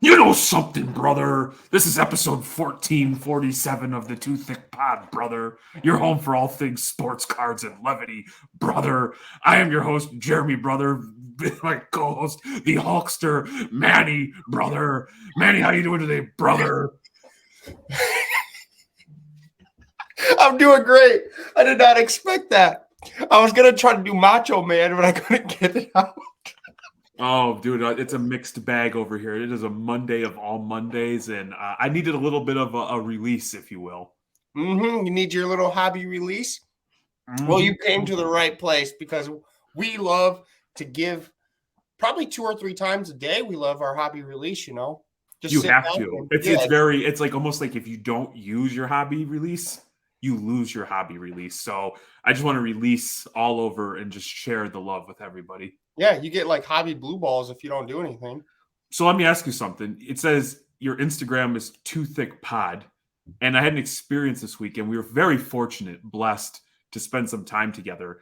You know something, brother. This is episode 1447 of the Too Thick Pod, brother. Your home for all things sports cards and levity, brother. I am your host, Jeremy, brother. My co-host, the Hulkster, Manny, brother. Manny, how you doing today, brother? I'm doing great. I did not expect that. I was going to try to do Macho Man, but I couldn't get it out. Oh, dude, it's a mixed bag over here. It is a Monday of all Mondays, and I needed a little bit of a release, if you will. You need your little hobby release? Well, you came to the right place because we love to give probably 2 or 3 times a day. We love our hobby release, you know. Just you have to. It's like almost like if you don't use your hobby release, you lose your hobby release. So I just want to release all over and just share the love with everybody. Yeah, you get like hobby blue balls if you don't do anything. So let me ask you something. It says your Instagram is Too Thick Pod, and I had an experience this weekend. We were very fortunate, blessed to spend some time together.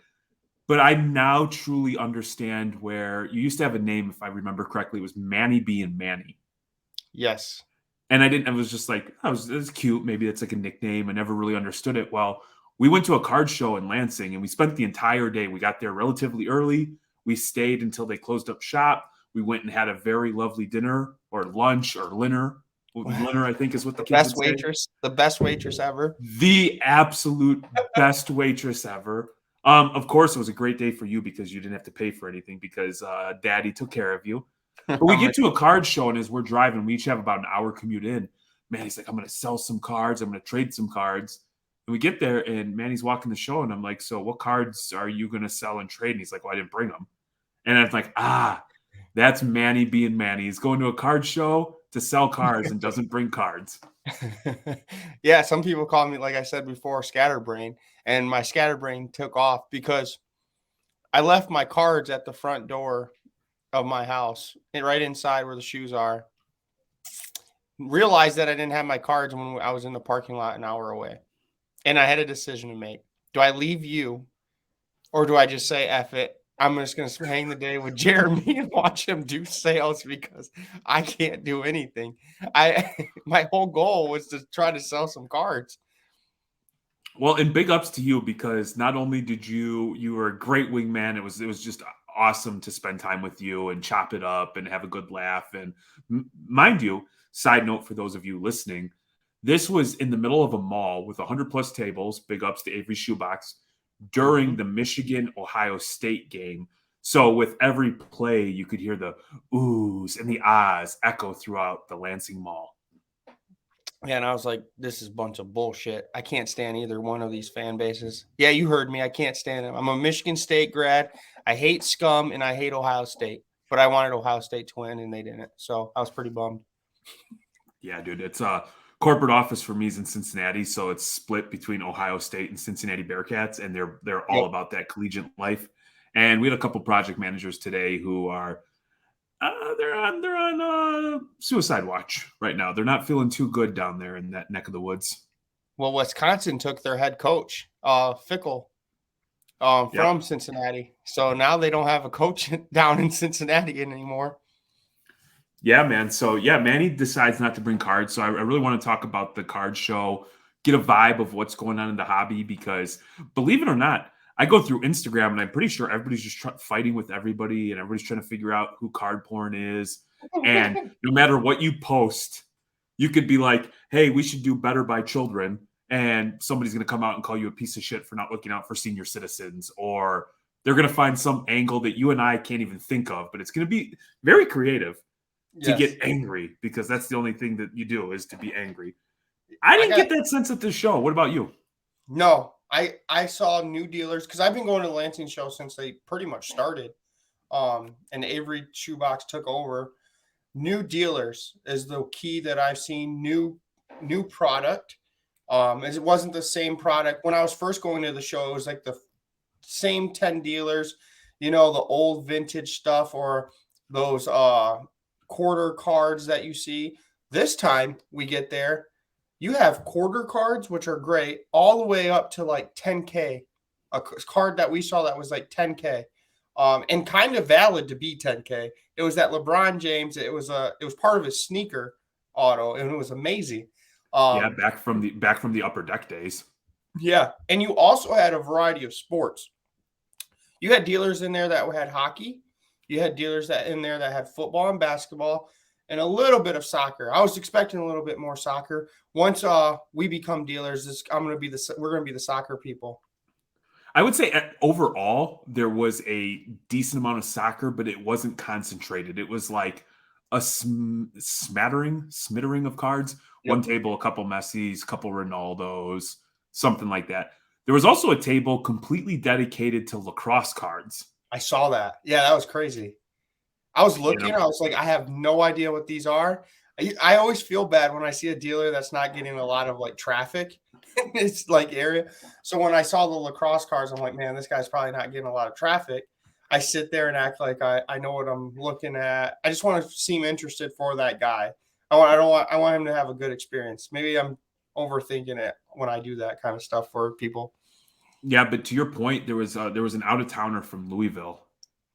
But I now truly understand where you used to have a name, if I remember correctly, it was Manny being Manny. Yes. And I was just like, it was cute. Maybe that's like a nickname. I never really understood it. Well, we went to a card show in Lansing, and we spent the entire day. We got there relatively early. We stayed until they closed up shop. We went and had a very lovely dinner or lunch or dinner. Dinner, I think, is what the kids would say. The best waitress ever. The absolute best waitress ever. Of course, it was a great day for you because you didn't have to pay for anything because Daddy took care of you. But we get to a card show, and as we're driving, we each have about an hour commute in. Manny's like, I'm going to sell some cards. I'm going to trade some cards. And we get there, and Manny's walking the show, and I'm like, so what cards are you going to sell and trade? And he's like, well, I didn't bring them. And I'm like, that's Manny being Manny. He's going to a card show to sell cards and doesn't bring cards. Yeah, some people call me, like I said before, scatterbrain. And my scatterbrain took off because I left my cards at the front door of my house, and right inside where the shoes are. Realized that I didn't have my cards when I was in the parking lot an hour away. And I had a decision to make. Do I leave you or do I just say F it? I'm just going to hang the day with Jeremy and watch him do sales because I can't do anything. My whole goal was to try to sell some cards. Well, and big ups to you because not only did you were a great wingman, it was just awesome to spend time with you and chop it up and have a good laugh. And mind you, side note for those of you listening, this was in the middle of a mall with 100+ tables, big ups to Avery Shoebox, during the Michigan-Ohio State game. So with every play, you could hear the oohs and the ahs echo throughout the Lansing Mall. Yeah, and I was like, this is a bunch of bullshit. I can't stand either one of these fan bases. Yeah, you heard me. I can't stand them. I'm a Michigan State grad. I hate scum, and I hate Ohio State. But I wanted Ohio State to win, and they didn't. So I was pretty bummed. Yeah, dude, it's corporate office for me is in Cincinnati, so it's split between Ohio State and Cincinnati Bearcats, and they're all about that collegiate life. And we had a couple project managers today who are they're on suicide watch right now. They're not feeling too good down there in that neck of the woods. Well, Wisconsin took their head coach, Thicc, from Cincinnati, so now they don't have a coach down in Cincinnati anymore. Yeah, man. So, yeah, Manny decides not to bring cards. So I really want to talk about the card show, get a vibe of what's going on in the hobby because, believe it or not, I go through Instagram and I'm pretty sure everybody's just fighting with everybody and everybody's trying to figure out who card porn is. And no matter what you post, you could be like, hey, we should do better by children. And somebody's going to come out and call you a piece of shit for not looking out for senior citizens. Or they're going to find some angle that you and I can't even think of. But it's going to be very creative. To get angry because that's the only thing that you do is to be angry. I didn't get that sense at this show. What about you? No, I saw new dealers because I've been going to the Lansing show since they pretty much started. And Avery Shoebox took over. New dealers is the key that I've seen. New product. It wasn't the same product when I was first going to the show. It was like the same 10 dealers, you know, the old vintage stuff or those quarter cards that you see. This time we get there, You have quarter cards, which are great, all the way up to like 10K. A card that we saw that was like 10K, and kind of valid to be 10K. It was that LeBron James. It was part of his sneaker auto, and it was amazing. Yeah, Um, back from the upper deck days. yeah, and you also had a variety of sports. You had dealers in there that had hockey. You had dealers that in there that had football and basketball, and a little bit of soccer. I was expecting a little bit more soccer. Once we become dealers, we're gonna be the soccer people. I would say overall there was a decent amount of soccer, but it wasn't concentrated. It was like a smattering of cards. One Yep, table, a couple Messis, couple Ronaldos, something like that. There was also a table completely dedicated to lacrosse cards. I saw that. Yeah, that was crazy. I was You looking. know, I was like, I have no idea what these are. I always feel bad when I see a dealer that's not getting a lot of like traffic in this like area. So when I saw the lacrosse cars, I'm like, man, this guy's probably not getting a lot of traffic. I sit there and act like I know what I'm looking at. I just want to seem interested for that guy. I want him to have a good experience. Maybe I'm overthinking it when I do that kind of stuff for people. yeah, but to your point, there was an out of towner from Louisville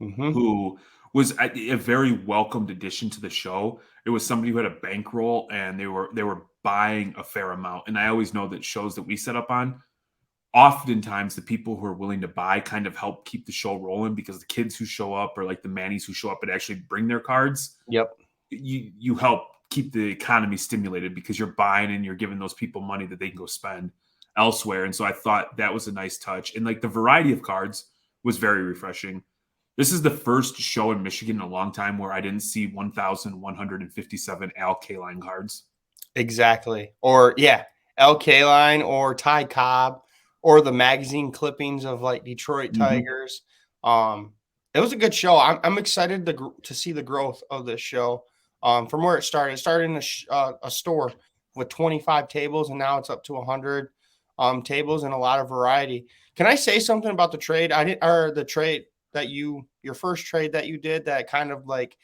Mm-hmm. who was a very welcomed addition to the show. It was somebody who had a bankroll and they were buying a fair amount. And I always know that shows that we set up on, oftentimes the people who are willing to buy kind of help keep the show rolling because the kids who show up or like the Mannies who show up and actually bring their cards, Yep. you help keep the economy stimulated because you're buying and you're giving those people money that they can go spend elsewhere. And so I thought that was a nice touch. And like the variety of cards was very refreshing. This is the first show in Michigan in a long time where I didn't see 1,157 Al Kaline cards. Exactly. Or yeah, LK line or Ty Cobb or the magazine clippings of like Detroit Mm-hmm. Tigers. Um, it was a good show. I'm excited to see the growth of this show. From where it started. It started in a store with 25 tables, and now it's up to 100 tables and a lot of variety. Can I say something about the trade? I did, or the trade that your first trade that you did that kind of like,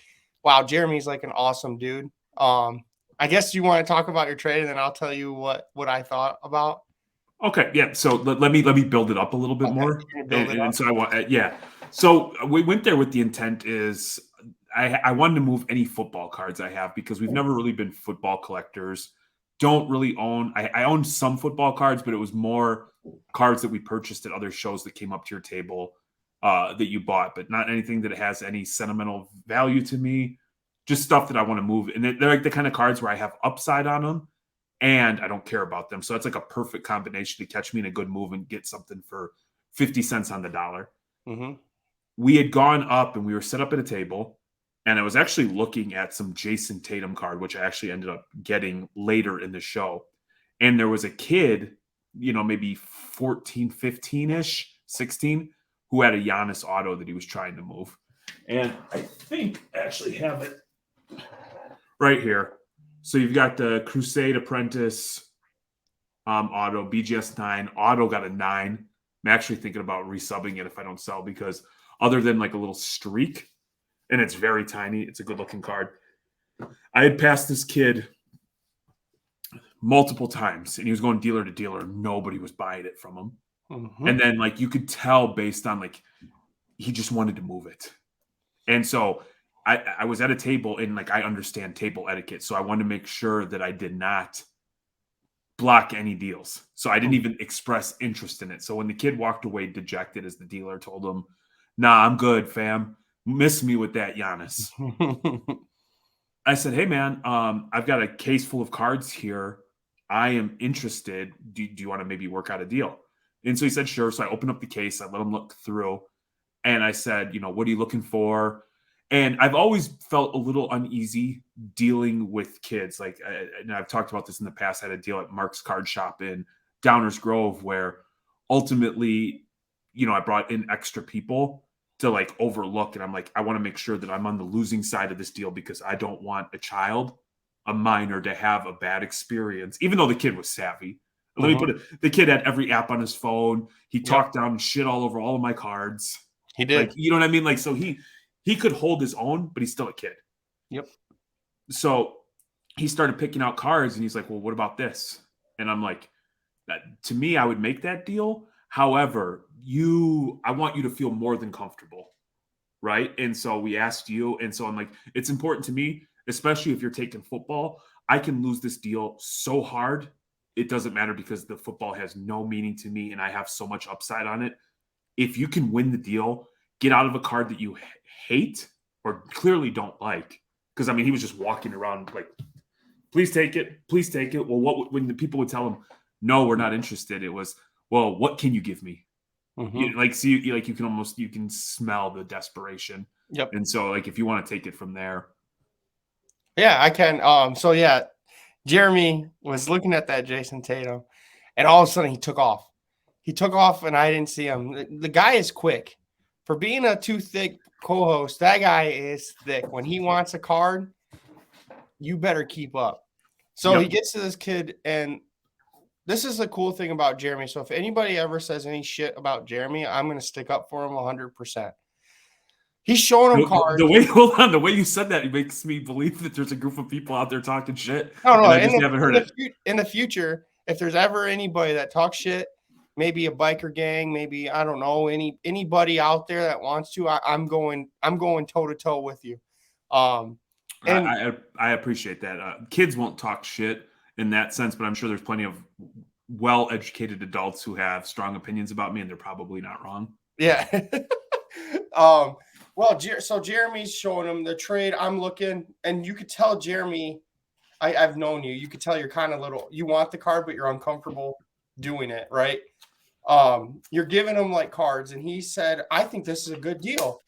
wow, Jeremy's like an awesome dude. I guess you want to talk about your trade, and then I'll tell you what I thought about. Okay, yeah. So let me build it up a little bit Okay, more, you're gonna build it and up. so I want yeah. So we went there with the intent is I wanted to move any football cards I have because we've never really been football collectors. Don't really own. I own some football cards, but it was more cards that we purchased at other shows that came up to your table that you bought, but not anything that has any sentimental value to me. Just stuff that I want to move, and they're like the kind of cards where I have upside on them and I don't care about them. So that's like a perfect combination to catch me in a good move and get something for 50 cents on the dollar. Mm-hmm. We had gone up and we were set up at a table. And I was actually looking at some Jason Tatum card, which I actually ended up getting later in the show. And there was a kid, maybe 14, 15 ish, 16, who had a Giannis auto that he was trying to move. And I think I actually have it right here. So you've got the Crusade Apprentice auto, BGS 9. Auto got a 9. I'm actually thinking about resubbing it if I don't sell because other than like a little streak, and it's very tiny, it's a good looking card. I had passed this kid multiple times and he was going dealer to dealer. Nobody was buying it from him. Mm-hmm. And then like you could tell based on like he just wanted to move it. And so I was at a table and like I understand table etiquette. So I wanted to make sure that I did not block any deals. So I didn't even express interest in it. So when the kid walked away dejected as the dealer told him, nah, I'm good, fam. Miss me with that, Giannis. I said, hey, man, I've got a case full of cards here. I am interested. Do you want to maybe work out a deal? And so he said, sure. So I opened up the case. I let him look through. And I said, what are you looking for? And I've always felt a little uneasy dealing with kids. Like, and I've talked about this in the past. I had a deal at Mark's Card Shop in Downers Grove where ultimately, I brought in extra people to like overlook. And I'm like, I want to make sure that I'm on the losing side of this deal because I don't want a minor, to have a bad experience, even though the kid was savvy. Let me Mm-hmm. put it, the kid had every app on his phone. He Yep, talked down shit all over all of my cards. he Like, did. you know what I mean? Like, so he could hold his own, but he's still a kid. Yep. So he started picking out cards and he's like, well, what about this? And I'm like, that, to me, I would make that deal. However, I want you to feel more than comfortable, right? And so we asked you, and so I'm like, it's important to me, especially if you're taking football. I can lose this deal so hard, it doesn't matter because the football has no meaning to me, and I have so much upside on it. If you can win the deal, get out of a card that you hate or clearly don't like. Because I mean, he was just walking around like, please take it, please take it. Well, when the people would tell him, no, we're not interested, it was, well, what can you give me? Like, see, like you can smell the desperation. Yep. And so, like, if you want to take it from there, yeah, I can. So yeah, Jeremy was looking at that Jason Tatum, and all of a sudden he took off. He took off, and I didn't see him. The guy is quick. For being a Too Thicc co-host, that guy is thick. When he wants a card, you better keep up. So he gets to this kid, and this is the cool thing about Jeremy. So if anybody ever says any shit about Jeremy, I'm going to stick up for him 100%. He's showing him cards. The way you said that, it makes me believe that there's a group of people out there talking shit. No, I just haven't heard it. In the future, if there's ever anybody that talks shit, maybe a biker gang, maybe, I don't know, anybody out there that wants to, I'm going toe to toe with you. And I appreciate that. Kids won't talk shit in that sense, but I'm sure there's plenty of well-educated adults who have strong opinions about me, and they're probably not wrong. Yeah. Well, so Jeremy's showing him the trade. I'm looking, and you could tell Jeremy, I've known you. You could tell you're kind of you want the card, but you're uncomfortable doing it, right? You're giving him like cards, and he said, I think this is a good deal.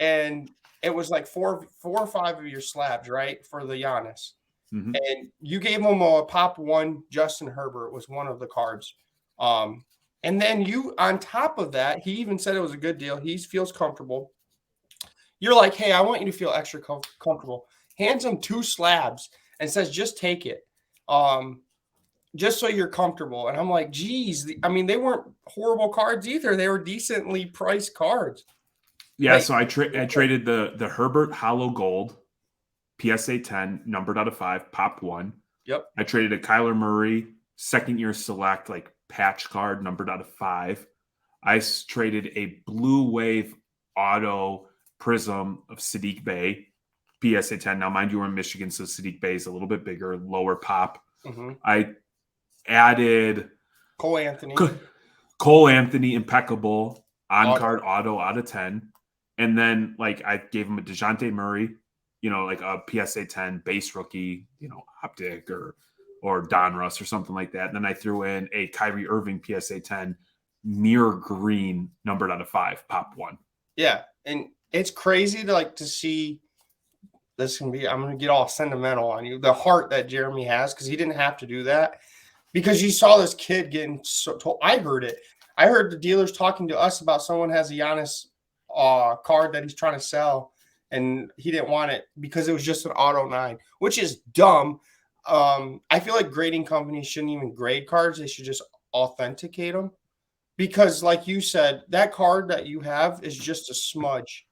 And it was like four or five of your slabs, right? For the Giannis. Mm-hmm. And you gave him a pop one. Justin Herbert was one of the cards. And then you, on top of that, he even said it was a good deal. He feels comfortable. You're like, hey, I want you to feel extra comfortable. Hands him 2 slabs and says, just take it. Just so you're comfortable. And I'm like, geez, I mean, they weren't horrible cards either. They were decently priced cards. Yeah, right? So I traded the Herbert Hollow Gold, PSA 10, numbered out of 5, popped 1. Yep. I traded a Kyler Murray, second-year select, like, patch card, numbered out of 5. I traded a Blue Wave Auto Prism of Saddiq Bey, PSA 10. Now, mind you, we're in Michigan, so Saddiq Bey is a little bit bigger, lower pop. Mm-hmm. I added Cole Anthony, impeccable, on-card auto out of 10. And then, like, I gave him a DeJounte Murray, you know, like a PSA 10 base rookie, you know, optic or Donruss or something like that. And then I threw in a Kyrie Irving PSA 10 mirror green, numbered out of 5, pop 1. Yeah, and it's crazy to see this can be. I'm going to get all sentimental on you. The heart that Jeremy has, because he didn't have to do that. Because you saw this kid getting I heard it. I heard the dealers talking to us about someone has a Giannis card that he's trying to sell, and he didn't want it because it was just an auto 9, which is dumb. I feel like grading companies shouldn't even grade cards. They should just authenticate them. Because like you said, that card that you have is just a smudge.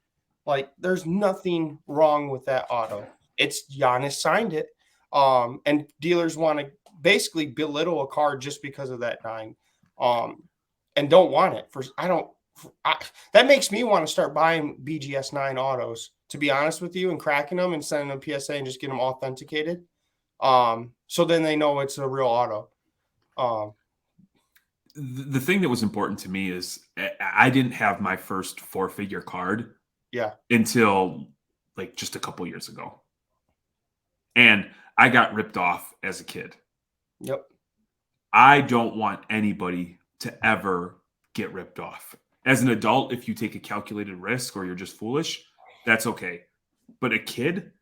Like, there's nothing wrong with that auto. It's Giannis signed it. And dealers want to basically belittle a card just because of that 9. And don't want it. That makes me want to start buying BGS 9 autos, to be honest with you, and cracking them and sending them PSA and just get them authenticated. So then they know it's a real auto. The thing that was important to me is I didn't have my first 4-figure card until like just a couple years ago. And I got ripped off as a kid. Yep. I don't want anybody to ever get ripped off. As an adult, if you take a calculated risk or you're just foolish, that's okay. But a kid,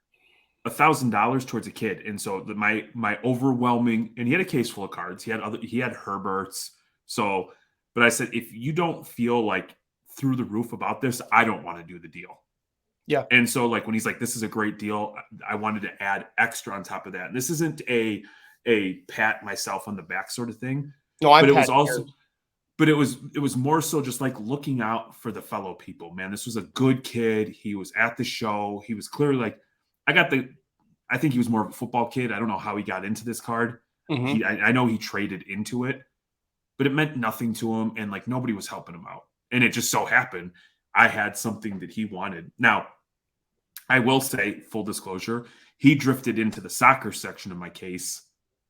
$1,000 towards a kid. And so my overwhelming, and he had a case full of cards. He had Herberts. So, but I said, if you don't feel like through the roof about this, I don't want to do the deal. Yeah. And so like when he's like, this is a great deal, I wanted to add extra on top of that. And this isn't a pat myself on the back sort of thing. No, but it was also, but it was more so just like looking out for the fellow people, man. This was a good kid. He was at the show. He was clearly like, I think he was more of a football kid. I don't know how he got into this card, Mhm. I know he traded into it, but it meant nothing to him, and like nobody was helping him out. And it just so happened I had something that he wanted. Now, I will say, full disclosure, he drifted into the soccer section of my case.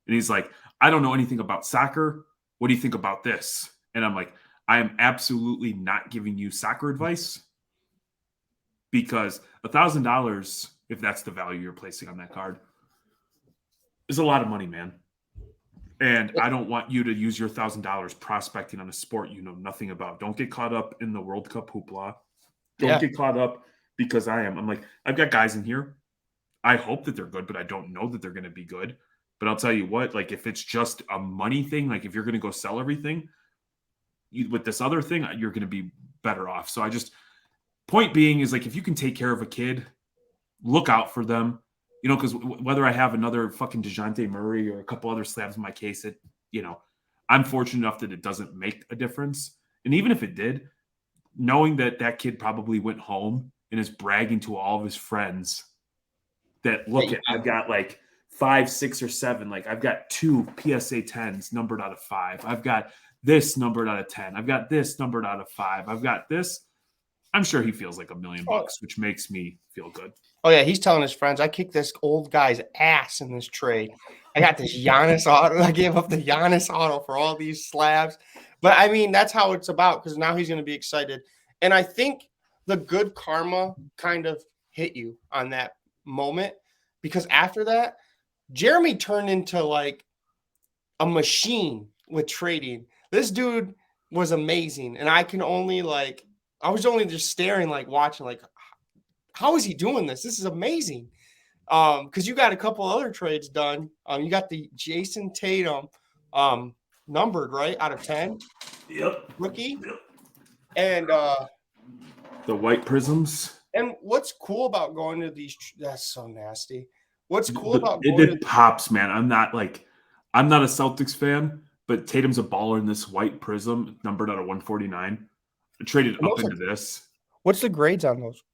And he's like, I don't know anything about soccer. What do you think about this? And I'm like, I am absolutely not giving you soccer advice because $1,000, if that's the value you're placing on that card, is a lot of money, man. And I don't want you to use your $1,000 prospecting on a sport you know nothing about. Don't get caught up in the World Cup hoopla. Don't Yeah. get caught up because I'm like, I've got guys in here. I hope that they're good, but I don't know that they're going to be good. But I'll tell you what, like if it's just a money thing, like if you're going to go sell everything, with this other thing, you're going to be better off. So point being is like if you can take care of a kid, look out for them, because whether I have another fucking DeJounte Murray or a couple other slabs in my case, I'm fortunate enough that it doesn't make a difference. And even if it did, knowing that kid probably went home and is bragging to all of his friends that look at, I've got like 5, 6, or 7. Like I've got 2 PSA 10s numbered out of 5. I've got this numbered out of 10. I've got this numbered out of 5. I've got this. I'm sure he feels like $1 million, which makes me feel good. Oh yeah, he's telling his friends, I kicked this old guy's ass in this trade. I got this Giannis auto. I gave up the Giannis auto for all these slabs. But I mean, that's how it's about because now he's going to be excited. And I think the good karma kind of hit you on that moment because after that, Jeremy turned into like a machine with trading. This dude was amazing. And I was only just staring, like watching, like, how is he doing this? This is amazing. Because you got a couple other trades done. You got the Jason Tatum numbered, right, out of 10. Yep. Rookie. Yep. And the white prisms. And what's cool about going to these? That's so nasty. What's cool about it pops, man. I'm not a Celtics fan, but Tatum's a baller in this white prism, numbered out of 149. I traded up into this. What's the grades on those?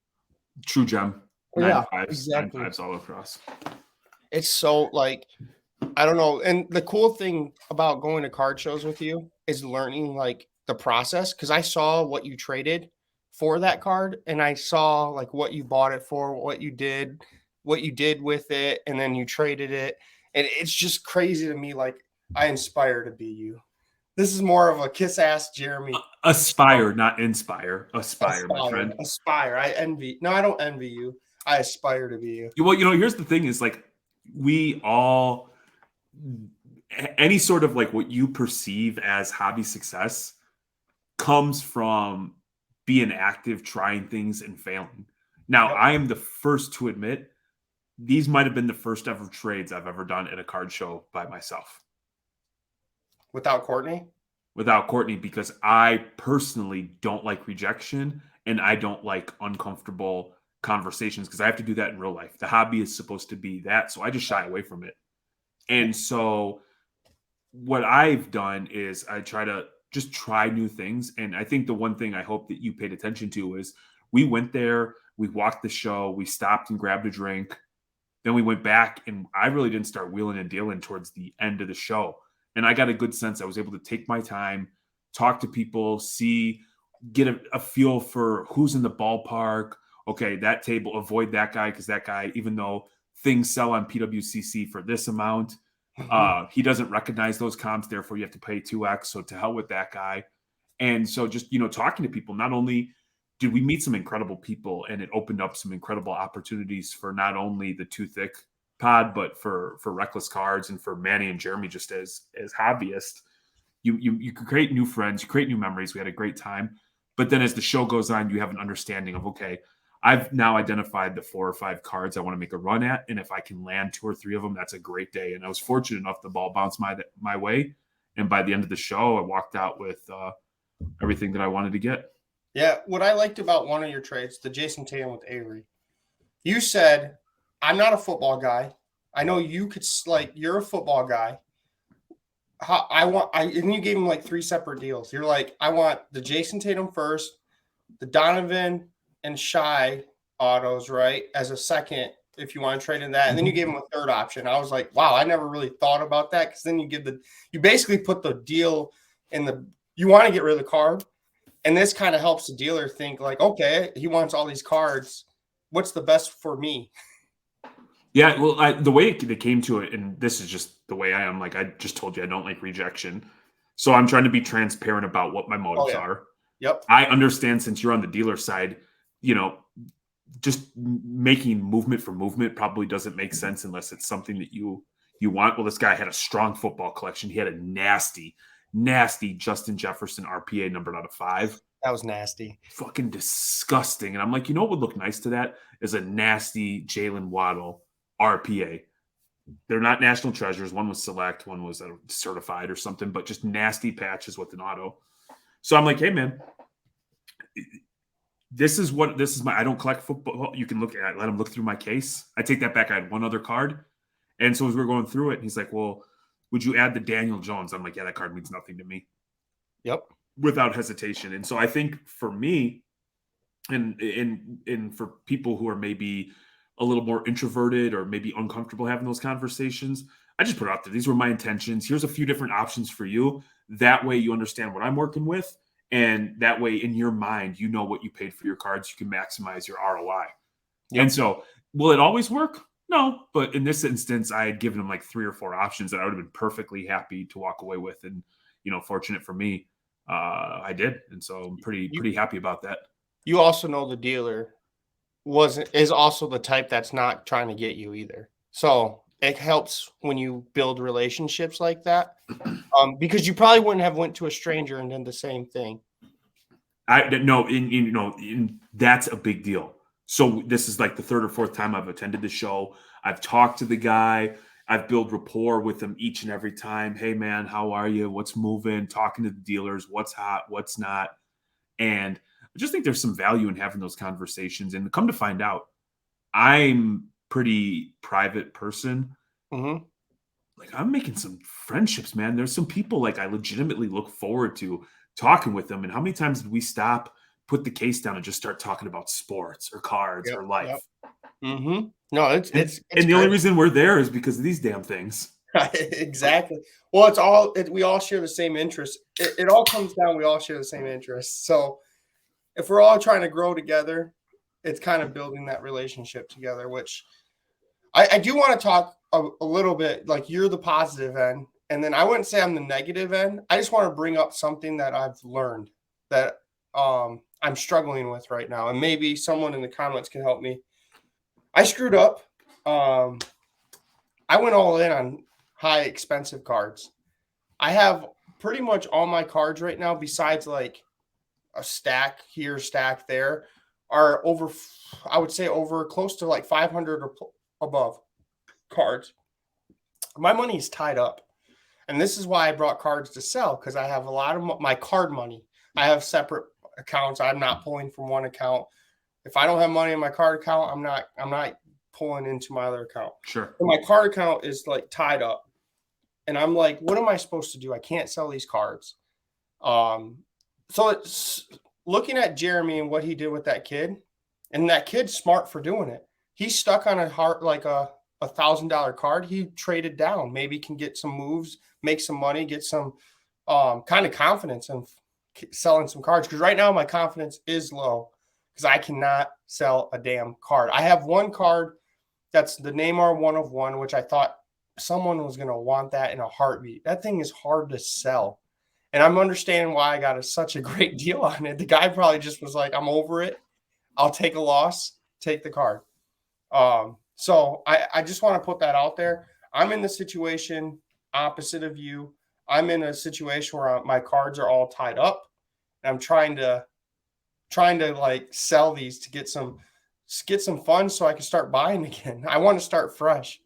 True gem. 9.5s, exactly. 9.5s all across. It's so like, I don't know. And the cool thing about going to card shows with you is learning like the process. Cause I saw what you traded for that card and I saw like what you bought it for, what you did with it. And then you traded it. And it's just crazy to me. Like I aspire to be you. This is more of a kiss ass Jeremy. Aspire, not inspire. Aspire, my friend. Aspire. I don't envy you. I aspire to be you. Well, here's the thing is like we all, any sort of like what you perceive as hobby success comes from being active, trying things and failing. Now, yep. I am the first to admit these might have been the first ever trades I've ever done at a card show by myself. Without Courtney? Without Courtney, because I personally don't like rejection and I don't like uncomfortable conversations because I have to do that in real life. The hobby is supposed to be that, so I just shy away from it. And so what I've done is I try to just try new things. And I think the one thing I hope that you paid attention to is we went there, we walked the show, we stopped and grabbed a drink. Then we went back and I really didn't start wheeling and dealing towards the end of the show. And I got a good sense. I was able to take my time, talk to people, get a feel for who's in the ballpark. Okay, that table, avoid that guy because that guy, even though things sell on PWCC for this amount, he doesn't recognize those comps. Therefore, you have to pay 2x. So to hell with that guy. And so just, talking to people, not only did we meet some incredible people and it opened up some incredible opportunities for not only the Two Thicc pod, but for Reckless Cards and for Manny and Jeremy, just as hobbyists, you create new friends, you create new memories. We had a great time. But then as the show goes on, you have an understanding of, okay, I've now identified the 4 or 5 cards I want to make a run at. And if I can land 2 or 3 of them, that's a great day. And I was fortunate enough the ball bounced my way. And by the end of the show, I walked out with everything that I wanted to get. Yeah. What I liked about one of your trades, the Jason Tatum with Avery, you said, I'm not a football guy. I know you could you're a football guy. And you gave him like 3 separate deals. You're like, I want the Jason Tatum first, the Donovan and Shy autos, right, as a second, if you want to trade in that. And then you gave him a third option. I was like, wow, I never really thought about that. Because then you basically put the deal you want to get rid of the card. And this kind of helps the dealer think like, okay, he wants all these cards. What's the best for me? Yeah, well, the way they came to it, and this is just the way I am. Like I just told you, I don't like rejection, so I'm trying to be transparent about what my motives are. Yep. I understand since you're on the dealer side, just making movement for movement probably doesn't make sense unless it's something that you want. Well, this guy had a strong football collection. He had a nasty Justin Jefferson RPA numbered out of 5. That was nasty. Fucking disgusting. And I'm like, what would look nice to that is a nasty Jalen Waddle RPA. They're not national treasures. One was select, one was certified or something, but just nasty patches with an auto. So I'm like, hey man, I don't collect football. You can let him look through my case. I take that back. I had one other card. And so as we're going through it, he's like, well, would you add the Daniel Jones? I'm like, yeah, that card means nothing to me. Yep. Without hesitation. And so I think for me, and for people who are maybe a little more introverted or maybe uncomfortable having those conversations, I just put it out there. These were my intentions. Here's a few different options for you. That way you understand what I'm working with. And that way in your mind, you know what you paid for your cards. You can maximize your ROI. Yep. And so will it always work? No. But in this instance, I had given him like 3 or 4 options that I would have been perfectly happy to walk away with. And, fortunate for me, I did. And so I'm pretty happy about that. You also know the dealer is also the type that's not trying to get you either. So it helps when you build relationships like that, because you probably wouldn't have went to a stranger and done the same thing. That's a big deal. So this is like the 3rd or 4th time I've attended the show. I've talked to the guy. I've built rapport with them each and every time. Hey man, how are you? What's moving? Talking to the dealers, what's hot, what's not. And I just think there's some value in having those conversations. And come to find out, I'm pretty private person. Mm-hmm. Like I'm making some friendships, man. There's some people like I legitimately look forward to talking with them. And how many times did we stop, put the case down, and just start talking about sports or cards or life? Yep. Mm-hmm. No, it's and the only reason we're there is because of these damn things. Exactly. Well, we all share the same interests. It all comes down. We all share the same interests. So if we're all trying to grow together, it's kind of building that relationship together, which I do want to talk a little bit, like you're the positive end. And then I wouldn't say I'm the negative end. I just want to bring up something that I've learned that I'm struggling with right now. And maybe someone in the comments can help me. I screwed up. I went all in on high expensive cards. I have pretty much all my cards right now, besides like a stack here, stack there, are over, I would say over close to like 500 or above cards. My money is tied up. And this is why I brought cards to sell, because I have a lot of my card money. I have separate accounts. I'm not pulling from one account. If I don't have money in my card account, I'm not pulling into my other account. Sure. And my card account is like tied up. And I'm like, what am I supposed to do? I can't sell these cards. So it's looking at Jeremy and what he did with that kid, and that kid's smart for doing it. He's stuck on a $1,000 card. He traded down, maybe can get some moves, make some money, get some kind of confidence in selling some cards. Because right now my confidence is low because I cannot sell a damn card. I have one card that's the Neymar 1 of 1, which I thought someone was going to want that in a heartbeat. That thing is hard to sell. And I'm understanding why I got such a great deal on it. The guy probably just was like, I'm over it. I'll take a loss, take the card. So I just want to put that out there. I'm in the situation opposite of you. I'm in a situation where my cards are all tied up. And I'm trying to like sell these to get some funds so I can start buying again. I want to start fresh.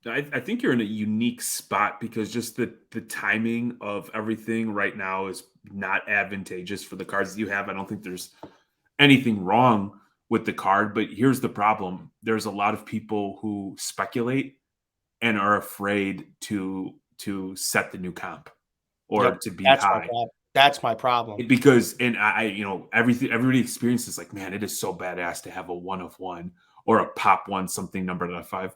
I think you're in a unique spot because just the timing of everything right now is not advantageous for the cards that you have. I don't think there's anything wrong with the card, but here's the problem. There's a lot of people who speculate and are afraid to set the new comp or to be high. That's my problem. Because, and everybody experiences like, man, it is so badass to have a 1 of 1 or a pop one, something numbered at a 5.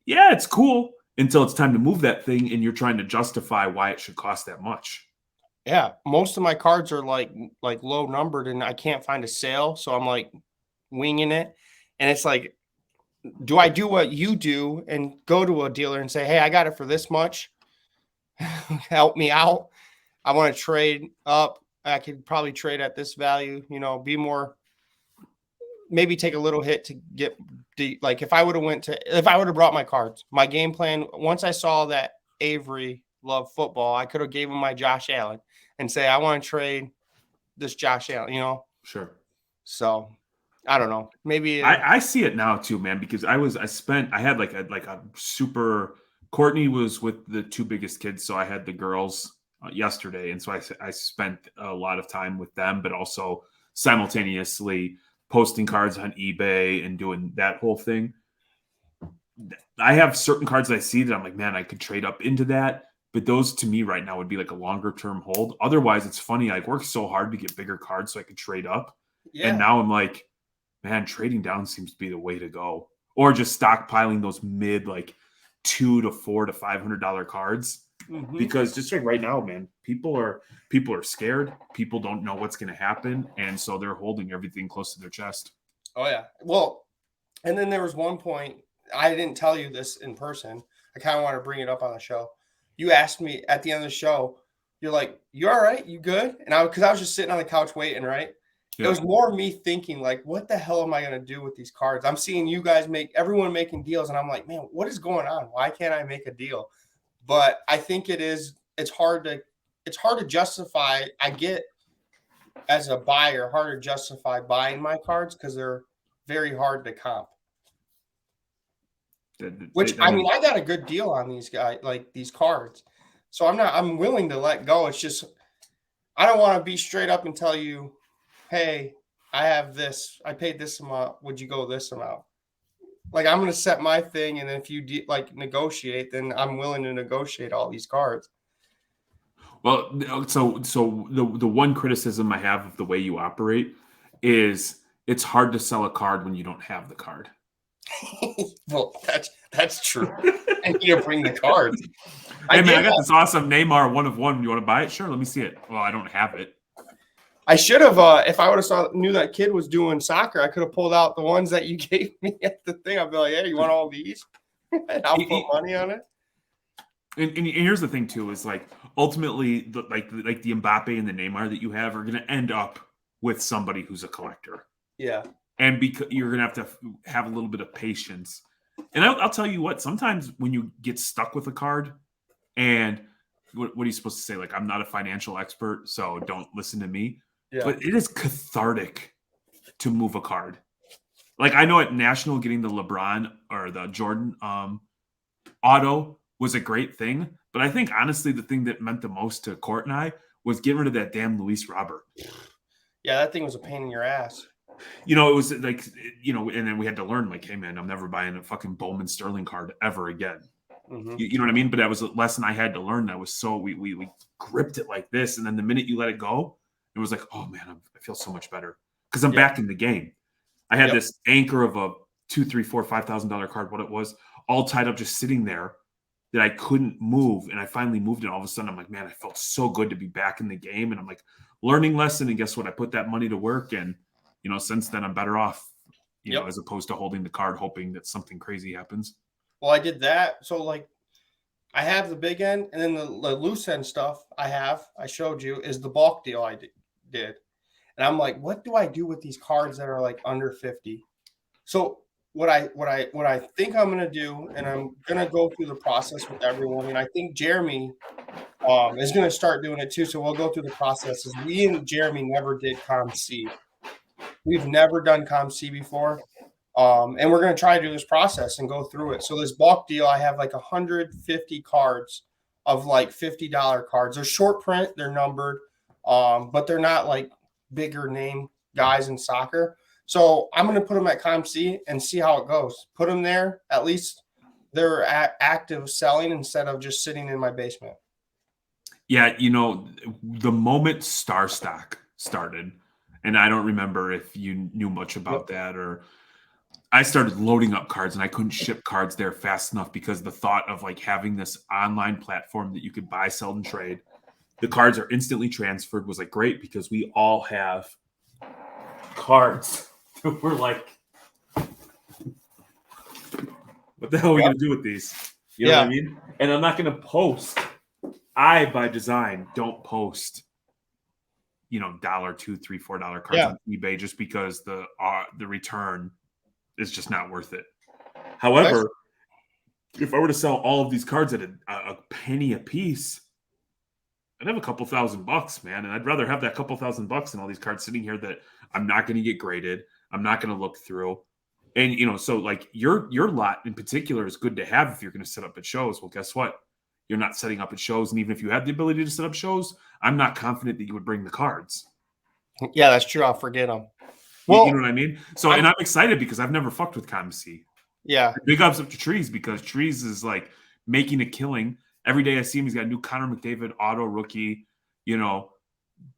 Yeah, it's cool until it's time to move that thing and you're trying to justify why it should cost that much. Yeah, most of my cards are like low numbered and I can't find a sale, so I'm like winging it. And it's like, do I do what you do and go to a dealer and say, "Hey, I got it for this much. Help me out. I want to trade up. I could probably trade at this value, be more, maybe take a little hit to get like if I would have brought my cards, my game plan, once I saw that Avery loved football, I could have gave him my Josh Allen and say, I want to trade this Josh Allen, Sure. So I don't know. Maybe I see it now too, man, because I had like a super. Courtney was with the 2 biggest kids, so I had the girls yesterday, and so I spent a lot of time with them, but also simultaneously posting cards on eBay and doing that whole thing. I have certain cards that I see that I'm like, man, I could trade up into that, but those to me right now would be like a longer term hold. Otherwise, it's funny. I worked so hard to get bigger cards so I could trade up, and now I'm like, man, trading down seems to be the way to go, or just stockpiling those mid like $200 to $400 to $500 cards. Because just like right now, man, people are scared. People don't know what's going to happen, and so they're holding everything close to their chest. Oh yeah. Well, and then there was one point, I didn't tell you this in person. I kind of want to bring it up on the show. You asked me at the end of the show, you're like, "You all right? You good?" And because I was just sitting on the couch waiting, right? Yeah. It was more me thinking, like, what the hell am I going to do with these cards? I'm seeing you guys everyone making deals, and I'm like, man, what is going on? Why can't I make a deal? But I think it's hard to justify. I get, as a buyer, hard to justify buying my cards because they're very hard to comp. Which, I mean, I got a good deal on these guys, like these cards. So I'm willing to let go. It's just, I don't want to be straight up and tell you, hey, I have this, I paid this amount, would you go this amount? Like, I'm going to set my thing, and if you negotiate, then I'm willing to negotiate all these cards. Well, so the one criticism I have of the way you operate is it's hard to sell a card when you don't have the card. Well, that's true. I need to bring the cards. Hey, man, I got this awesome Neymar 1 of 1. You want to buy it? Sure, let me see it. Well, I don't have it. I should have, if I would have knew that kid was doing soccer, I could have pulled out the ones that you gave me at the thing. I'd be like, hey, you want all these? And I'll put money on it. And here's the thing too, is like ultimately the Mbappe and the Neymar that you have are going to end up with somebody who's a collector. Yeah. And because you're going to have a little bit of patience. And I'll tell you what, sometimes when you get stuck with a card, and what are you supposed to say? Like, I'm not a financial expert, so don't listen to me. Yeah. But it is cathartic to move a card. Like, I know at National getting the LeBron or the Jordan auto was a great thing. But I think, honestly, the thing that meant the most to Court and I was getting rid of that damn Luis Robert. Yeah, that thing was a pain in your ass. It was like, and then we had to learn, like, hey, man, I'm never buying a fucking Bowman Sterling card ever again. Mm-hmm. You know what I mean? But that was a lesson I had to learn. That was so we gripped it like this. And then the minute you let it go, it was like, oh, man, I feel so much better because I'm back in the game. I had this anchor of a $2,000, $3,000, $4,000, $5,000 card, what it was, all tied up, just sitting there that I couldn't move. And I finally moved it. And all of a sudden, I'm like, man, I felt so good to be back in the game. And I'm like, learning lesson. And guess what? I put that money to work. And, since then I'm better off, as opposed to holding the card, hoping that something crazy happens. Well, I did that. So, like, I have the big end, and then the loose end stuff I showed you is the bulk deal I did. And I'm like, what do I do with these cards that are like under 50? So what I think I'm gonna do, and I'm gonna go through the process with everyone, and I think Jeremy is gonna start doing it too. So we'll go through the processes. We and Jeremy never did COMC. We've never done COMC before. And we're going to try to do this process and go through it. So this bulk deal, I have like 150 cards of like $50 cards. They're short print, they're numbered, but they're not like bigger name guys in soccer. So I'm going to put them at COMC and see how it goes. Put them there. At least they're active selling instead of just sitting in my basement. Yeah, the moment Star Stock started, and I don't remember if you knew much about that, or I started loading up cards and I couldn't ship cards there fast enough because the thought of like having this online platform that you could buy, sell, and trade. The cards are instantly transferred was like great because we all have cards that we're like, what the hell are we going to do with these? You know what I mean? And I'm not going to post. I, by design, don't post, $1, $2, $3, $4 cards on eBay just because the return is just not worth it. However, if I were to sell all of these cards at a penny a piece, I'd have a couple $1,000, man. And I'd rather have that couple $1,000 than all these cards sitting here that I'm not going to get graded. I'm not going to look through. And, so like your lot in particular is good to have if you're going to set up at shows. Well, guess what? You're not setting up at shows. And even if you had the ability to set up shows, I'm not confident that you would bring the cards. Yeah, that's true. I'll forget them. Well, you know what I mean? So, and I'm excited because I've never fucked with COMC. Yeah. Big ups up to Trees because Trees is like making a killing. Every day I see him, he's got a new Connor McDavid auto rookie,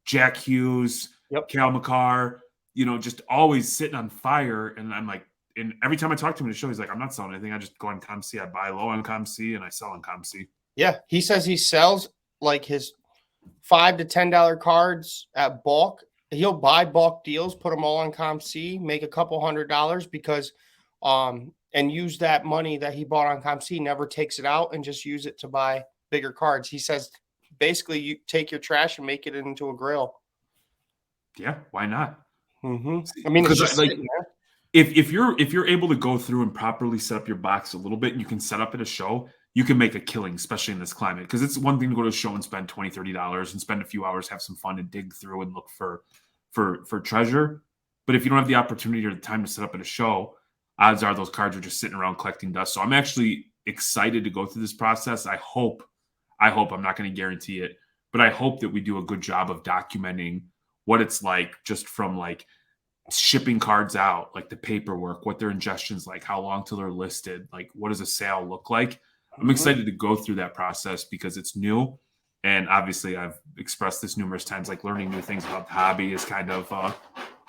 Jack Hughes, Cal McCarr, just always sitting on fire. And I'm like, and every time I talk to him at the show, he's like, I'm not selling anything. I just go on COMC. I buy low on COMC and I sell on COMC. Yeah. He says he sells like his $5 to $10 cards at bulk. He'll buy bulk deals, put them all on COMC, make a couple $100 because, and use that money that he bought on COMC, never takes it out and just use it to buy bigger cards. He says, basically, you take your trash and make it into a grill. Yeah, why not? Mm-hmm. I mean, it's just like if you're able to go through and properly set up your box a little bit, and you can set up at a show, you can make a killing, especially in this climate. Because it's one thing to go to a show and spend $20, $30 and spend a few hours, have some fun, and dig through and look for treasure. But if you don't have the opportunity or the time to set up at a show, odds are those cards are just sitting around collecting dust. So I'm actually excited to go through this process. I hope I'm not going to guarantee it, but I hope that we do a good job of documenting what it's like just from like shipping cards out, like the paperwork, what their ingestion's like, how long till they're listed, like what does a sale look like. I'm excited to go through that process because it's new. And obviously I've expressed this numerous times, like learning new things about the hobby is kind of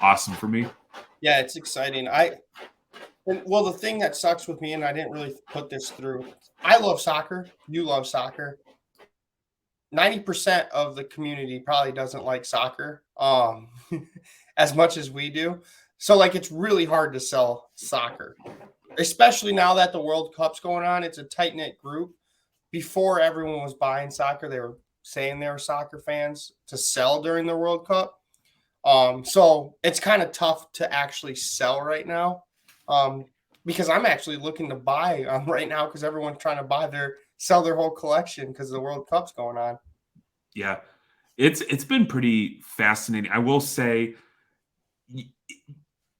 awesome for me. Yeah, it's exciting. Well, the thing that sucks with me, and I didn't really put this through, I love soccer. You love soccer. 90% of the community probably doesn't like soccer as much as we do. So, like, it's really hard to sell soccer, especially now that the World Cup's going on. It's a tight-knit group. Before everyone was buying soccer, they were saying they were soccer fans to sell during the World Cup. So it's kind of tough to actually sell right now. Because I'm actually looking to buy right now because everyone's trying to sell their whole collection because the World Cup's going on. Yeah, it's been pretty fascinating. I will say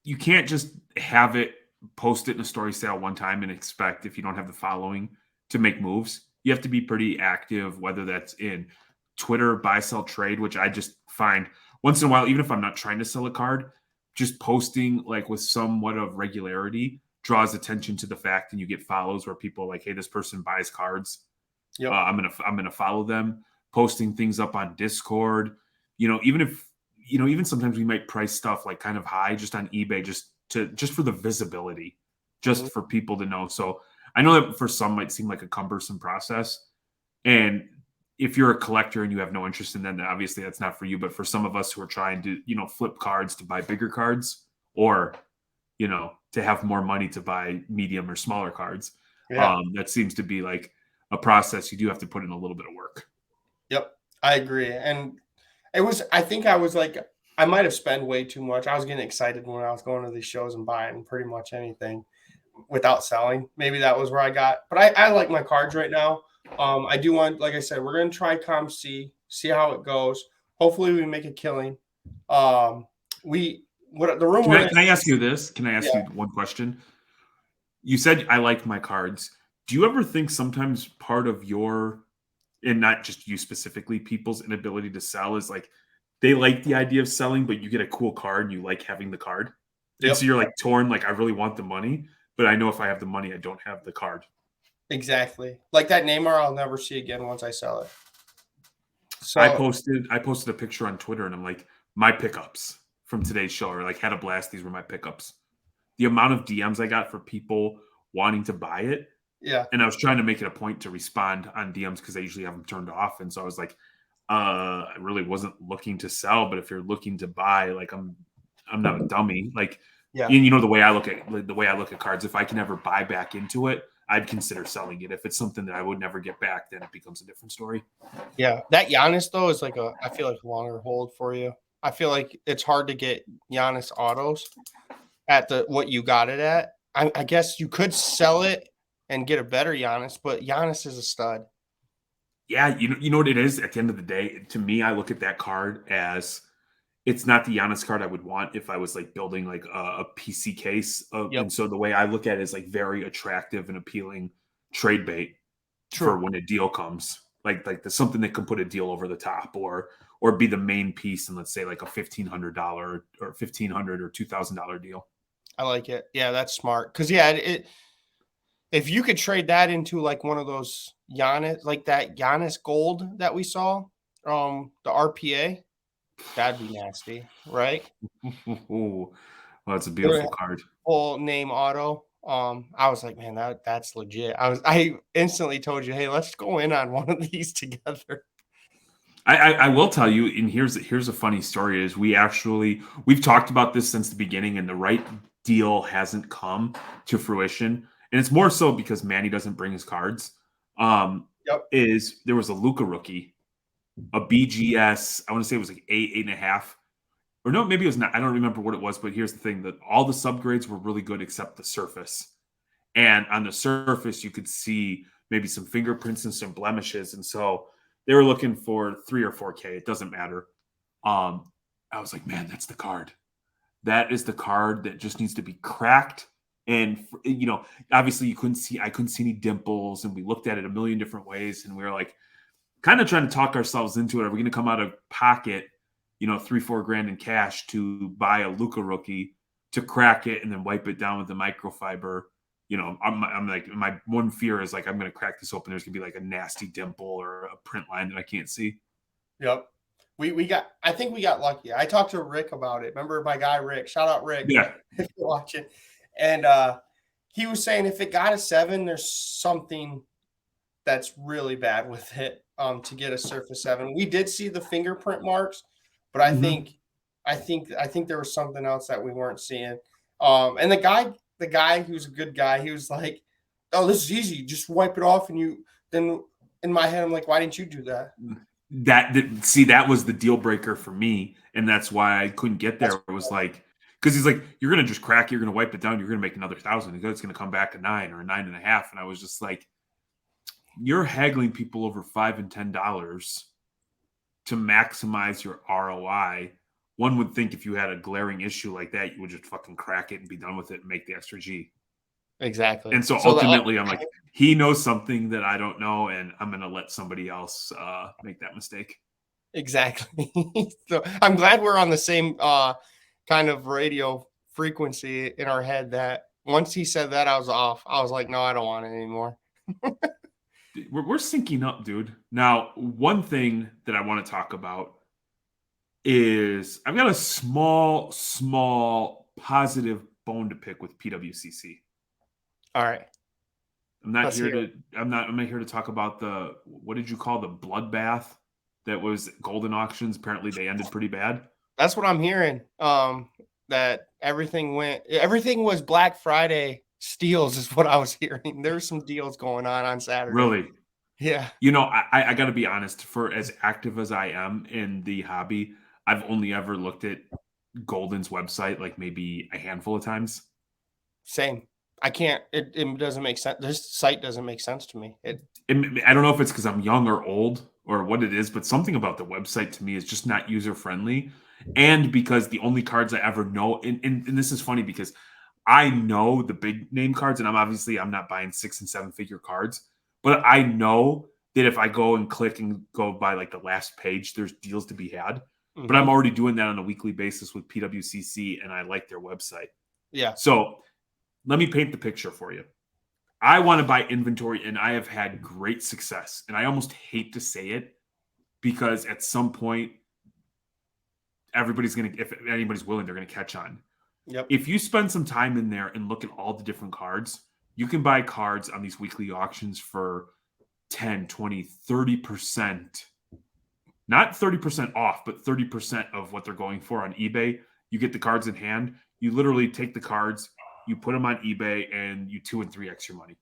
you can't just have it, post it in a story sale one time and expect, if you don't have the following, to make moves. You have to be pretty active, whether that's in Twitter, buy, sell, trade, which I just find once in a while, even if I'm not trying to sell a card, just posting like with somewhat of regularity draws attention to the fact, and you get follows where people are like, hey, this person buys cards. Yep. I'm gonna follow them. Posting things up on Discord, even sometimes we might price stuff like kind of high just on eBay, just for the visibility, just for people to know. So I know that for some might seem like a cumbersome process, and if you're a collector and you have no interest in that, then obviously that's not for you. But for some of us who are trying to, flip cards to buy bigger cards, or, to have more money to buy medium or smaller cards, that seems to be like a process you do have to put in a little bit of work. Yep, I agree. And I think I was like, I might have spent way too much. I was getting excited when I was going to these shows and buying pretty much anything without selling. Maybe that was where I got, but I like my cards right now. I do want, like I said, we're going to try COMC, see how it goes. Hopefully we make a killing. Can I ask you this? Can I ask you one question? You said, I like my cards. Do you ever think sometimes part of your, and not just you specifically, people's inability to sell is like, they like the idea of selling, but you get a cool card and you like having the card. Yep. And so you're like torn, like, I really want the money, but I know if I have the money, I don't have the card. Exactly. Like that Neymar, I'll never see again once I sell it. So I posted a picture on Twitter and I'm like, my pickups from today's show, or like, had a blast. These were my pickups. the amount of DMs I got for people wanting to buy it. Yeah. And I was trying to make it a point to respond on DMs because I usually have them turned off. And so I was like, I really wasn't looking to sell, but if you're looking to buy, like I'm not a dummy. Like, Yeah. you know, the way I look at cards, if I can ever buy back into it, I'd consider selling it. If it's something that I would never get back, then it becomes a different story. Yeah. That Giannis though is like I feel like a longer hold for you. I feel like it's hard to get Giannis autos at what you got it at. I guess you could sell it and get a better Giannis, but Giannis is a stud. Yeah, you know what it is. At the end of the day, to me, I look at that card as it's not the Giannis card I would want if I was like building like a PC case. Yep. And so the way I look at it is like very attractive and appealing trade bait True. for when a deal comes. Like there's something that can put a deal over the top, or be the main piece in, let's say, like a $1,500 or $1,500 or $2,000 deal. I like it. Yeah, that's smart. Because if you could trade that into like one of those Giannis, like that Giannis gold that we saw, the RPA, that'd be nasty, right? Well, that's a beautiful card. Full name auto. I was like, man, that's legit. I instantly told you, hey, let's go in on one of these together. I will tell you, and here's a funny story: is we've talked about this since the beginning, and the right deal hasn't come to fruition, and it's more so because Manny doesn't bring his cards. Yep. Is there was a Luka rookie, a BGS? I want to say it was like 8.5, or no, maybe it was not. I don't remember what it was, but here's the thing: that all the subgrades were really good except the surface, and on the surface you could see maybe some fingerprints and some blemishes, and so they were looking for 3 or 4K. It doesn't matter. I was like, man, that's the card. That is the card that just needs to be cracked. And you know, obviously, I couldn't see any dimples, and we looked at it a million different ways, and we were like, kind of trying to talk ourselves into it. Are we going to come out of pocket, you know, $3-4 in cash to buy a Luka rookie, to crack it and then wipe it down with the microfiber? You know, I'm like, my one fear is like, I'm going to crack this open. There's going to be like a nasty dimple or a print line that I can't see. Yep. I think we got lucky. I talked to Rick about it. Remember my guy, Rick, shout out Rick. Yeah. If you're watching. And he was saying if it got a 7, there's something that's really bad with it to get a surface 7. We did see the fingerprint marks, but I think there was something else that we weren't seeing. And the guy who's a good guy, he was like, oh, this is easy. Just wipe it off. And then in my head, I'm like, why didn't you do that? That was the deal breaker for me. And that's why I couldn't get there. It was like, because he's like, you're going to just crack, you're going to wipe it down, you're going to make another 1,000. It's going to come back to 9 or 9.5. And I was just like, you're haggling people over $5 and $10 to maximize your ROI. One would think if you had a glaring issue like that, you would just fucking crack it and be done with it and make the extra G. Exactly. And so ultimately, I'm like, he knows something that I don't know, and I'm going to let somebody else make that mistake. Exactly. So I'm glad we're on the same kind of radio frequency in our head that once he said that, I was off. I was like, no, I don't want it anymore. We're syncing up, dude. Now, one thing that I want to talk about is I've got a small positive bone to pick with PWCC. All right. I'm not here to talk about what did you call the bloodbath that was Golden Auctions? Apparently they ended pretty bad. That's what I'm hearing. That everything was Black Friday steals is what I was hearing. There's some deals going on Saturday. Really? Yeah. You know, I got to be honest, for as active as I am in the hobby, I've only ever looked at Golden's website like maybe a handful of times. Same. I can't. It doesn't make sense. This site doesn't make sense to me. I don't know if it's because I'm young or old or what it is, but something about the website to me is just not user friendly. And because the only cards I ever know, and this is funny because I know the big name cards, and I'm not buying 6 and 7 figure cards, but I know that if I go and click and go by like the last page, there's deals to be had. Mm-hmm. But I'm already doing that on a weekly basis with PWCC, and I like their website. Yeah. So let me paint the picture for you. I want to buy inventory, and I have had great success. And I almost hate to say it because at some point, if anybody's willing, they're going to catch on. Yep. If you spend some time in there and look at all the different cards, you can buy cards on these weekly auctions for 10, 20, 30%. Not 30% off, but 30% of what they're going for on eBay. You get the cards in hand. You literally take the cards, you put them on eBay, and you 2 and 3x your money.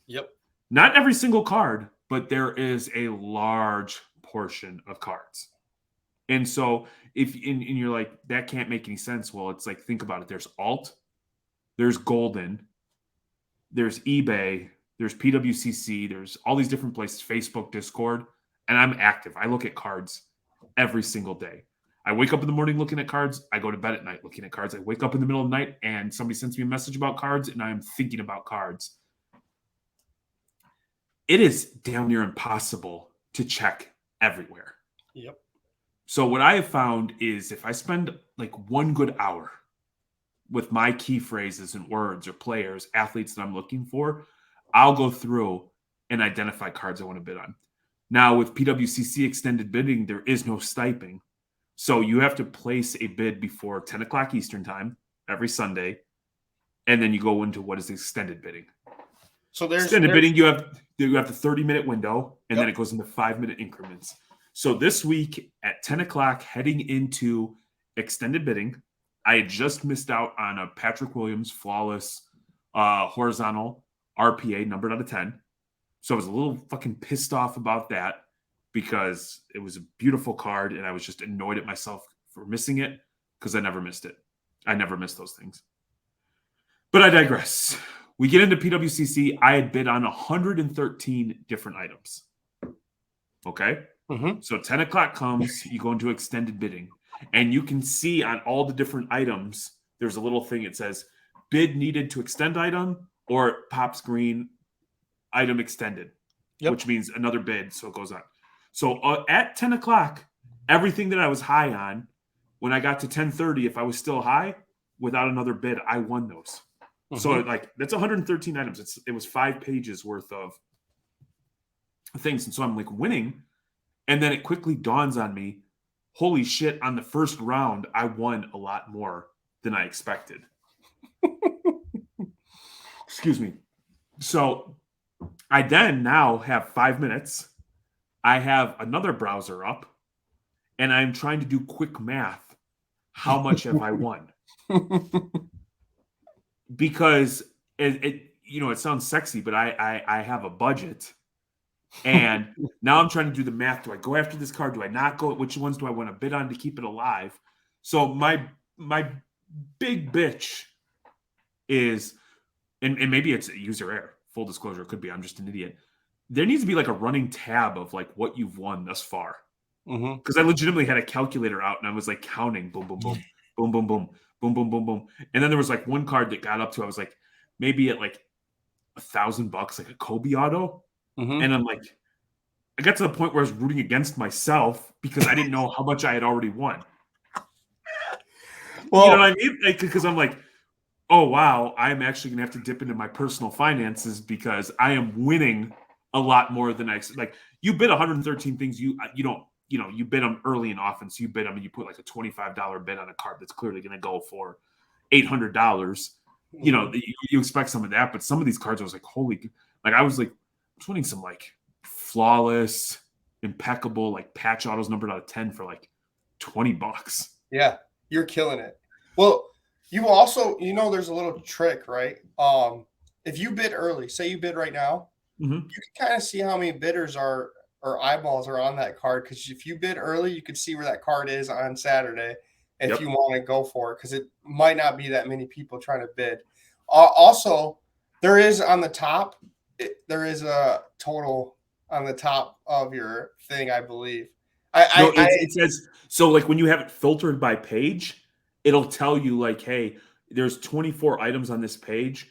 Yep. Not every single card, but there is a large portion of cards. And so if and you're like, that can't make any sense. Well, it's like, think about it. There's Alt, there's Golden, there's eBay, there's PWCC, there's all these different places, Facebook, Discord, and I'm active. I look at cards every single day. I wake up in the morning looking at cards. I go to bed at night looking at cards. I wake up in the middle of the night and somebody sends me a message about cards and I'm thinking about cards. It is damn near impossible to check everywhere. Yep. So what I have found is if I spend like 1 good hour with my key phrases and words or players, athletes that I'm looking for, I'll go through and identify cards I want to bid on. Now with PWCC extended bidding, there is no stiping. So you have to place a bid before 10 o'clock Eastern time every Sunday. And then you go into what is extended bidding. So there's extended bidding, you have the 30-minute window, and Yep. then it goes into 5-minute increments. So this week at 10 o'clock, heading into extended bidding, I had just missed out on a Patrick Williams flawless horizontal RPA numbered out of 10. So I was a little fucking pissed off about that because it was a beautiful card and I was just annoyed at myself for missing it because I never missed it. I never missed those things. But I digress. We get into PWCC. I had bid on 113 different items. Okay? Mhm. So 10 o'clock comes, you go into extended bidding, and you can see on all the different items, there's a little thing that says bid needed to extend item or it pops green item extended, Yep. which means another bid. So it goes on. So at 10 o'clock, everything that I was high on, when I got to 10:30, if I was still high without another bid, I won those. So like that's 113 items. It was 5 pages worth of things. And so I'm like winning. And then it quickly dawns on me, holy shit, on the first round, I won a lot more than I expected. Excuse me. So I then now have 5 minutes. I have another browser up and I'm trying to do quick math. How much have I won? Because it sounds sexy, but I have a budget. And now I'm trying to do the math. Do I go after this card? Do I not go? Which ones do I want to bid on to keep it alive? So my big bitch is, and maybe it's user error. Full disclosure, it could be. I'm just an idiot. There needs to be like a running tab of like what you've won thus far. Because I legitimately had a calculator out and I was like counting, boom, boom, boom, boom, boom, boom, boom, boom, boom, boom. And then there was like one card that got up to, I was like, maybe at like $1,000, like a Kobe auto. And I'm like, I got to the point where I was rooting against myself because I didn't know how much I had already won. Well, you know what I mean? Because I'm like, oh, wow, I'm actually going to have to dip into my personal finances because I am winning a lot more than I expect. Like, you bid 113 things. You don't, you bid them early and often. So you bid them and you put like a $25 bid on a card that's clearly going to go for $800. You expect some of that. But some of these cards, I was like, holy, like I was winning some like flawless, impeccable, like patch autos numbered out of 10 for like $20. Yeah, you're killing it. Well, you also, there's a little trick, right? If you bid early, say you bid right now, you can kind of see how many bidders or eyeballs are on that card. Because if you bid early, you can see where that card is on Saturday if you want to go for it. Because it might not be that many people trying to bid. Also, there is on the top, there is a total on the top of your thing, I believe. It says, so like when you have it filtered by page, it'll tell you like, hey, there's 24 items on this page.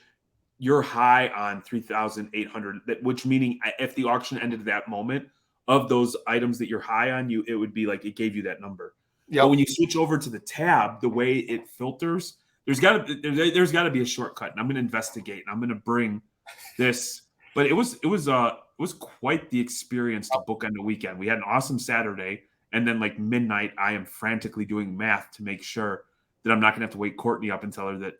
You're high on 3,800, which meaning if the auction ended at that moment, of those items that you're high on, it would be like it gave you that number. Yep. But when you switch over to the tab, the way it filters, there's got to be a shortcut, and I'm going to investigate, and I'm going to bring this. But it was quite the experience to bookend the weekend. We had an awesome Saturday, and then like midnight, I am frantically doing math to make sure that I'm not going to have to wake Courtney up and tell her that,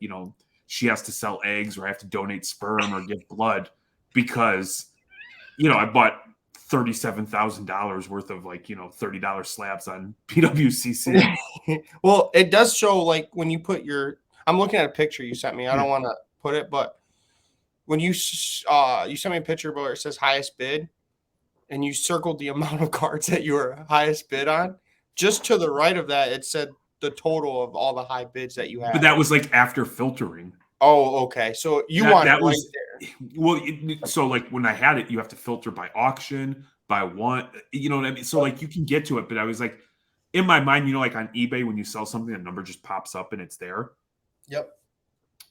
she has to sell eggs or I have to donate sperm or give blood because, I bought $37,000 worth of $30 slabs on PWCC. Well, it does show like when you put I'm looking at a picture you sent me. I don't want to put it, but when you sent me a picture where it says highest bid and you circled the amount of cards that you were highest bid on, just to the right of that, it said the total of all the high bids that you had. But that was like after filtering. Oh, okay. So you want that it right there. Well, so like when I had it, you have to filter by auction, by one, you know what I mean? So like you can get to it, but I was like, in my mind, like on eBay, when you sell something, a number just pops up and it's there. Yep.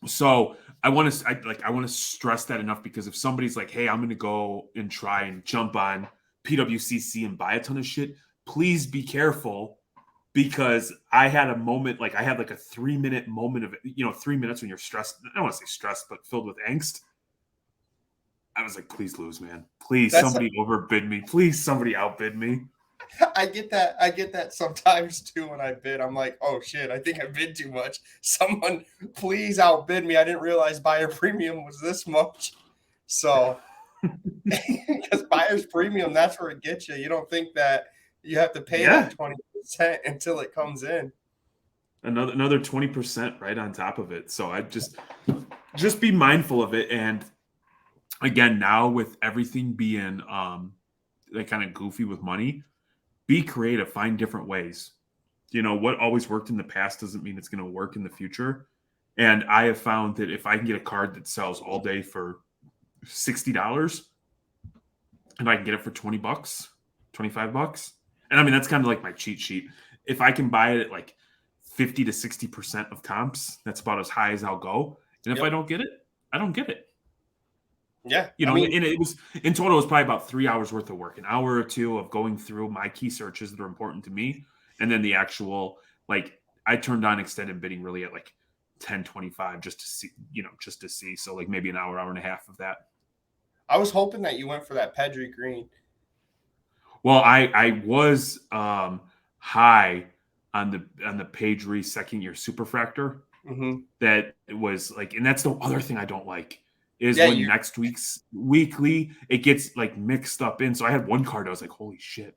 So I want to stress that enough because if somebody's like, hey, I'm going to go and try and jump on PWCC and buy a ton of shit, please be careful because I had a moment, I had like a 3-minute moment of, 3 minutes when you're stressed. I don't want to say stressed, but filled with angst. I was like, please lose, man. Please, somebody overbid me. Please, somebody outbid me. I get that sometimes too when I bid. I'm like, oh shit, I think I bid too much. Someone please outbid me. I didn't realize buyer premium was this much. So because buyer's premium, that's where it gets you. You don't think that you have to pay that 20% until it comes in. Another 20% right on top of it. So I just be mindful of it. And again, now with everything being kind of goofy with money, be creative, find different ways. What always worked in the past doesn't mean it's going to work in the future. And I have found that if I can get a card that sells all day for $60 and I can get it for $20, $25. And I mean, that's kind of like my cheat sheet. If I can buy it at like 50 to 60% of comps, that's about as high as I'll go. And if I don't get it, I don't get it. Yeah. And it was in total, it was probably about 3 hours worth of work, an hour or two of going through my key searches that are important to me. And then the actual, I turned on extended bidding really at 10:25 just to see. So maybe an hour and a half of that. I was hoping that you went for that Pedri green. Well, I was high on the Pedri second year superfractor. Mm-hmm. That it was and that's the other thing I don't like. Is when next week's weekly, it gets mixed up in. So I had one card, I was like, holy shit,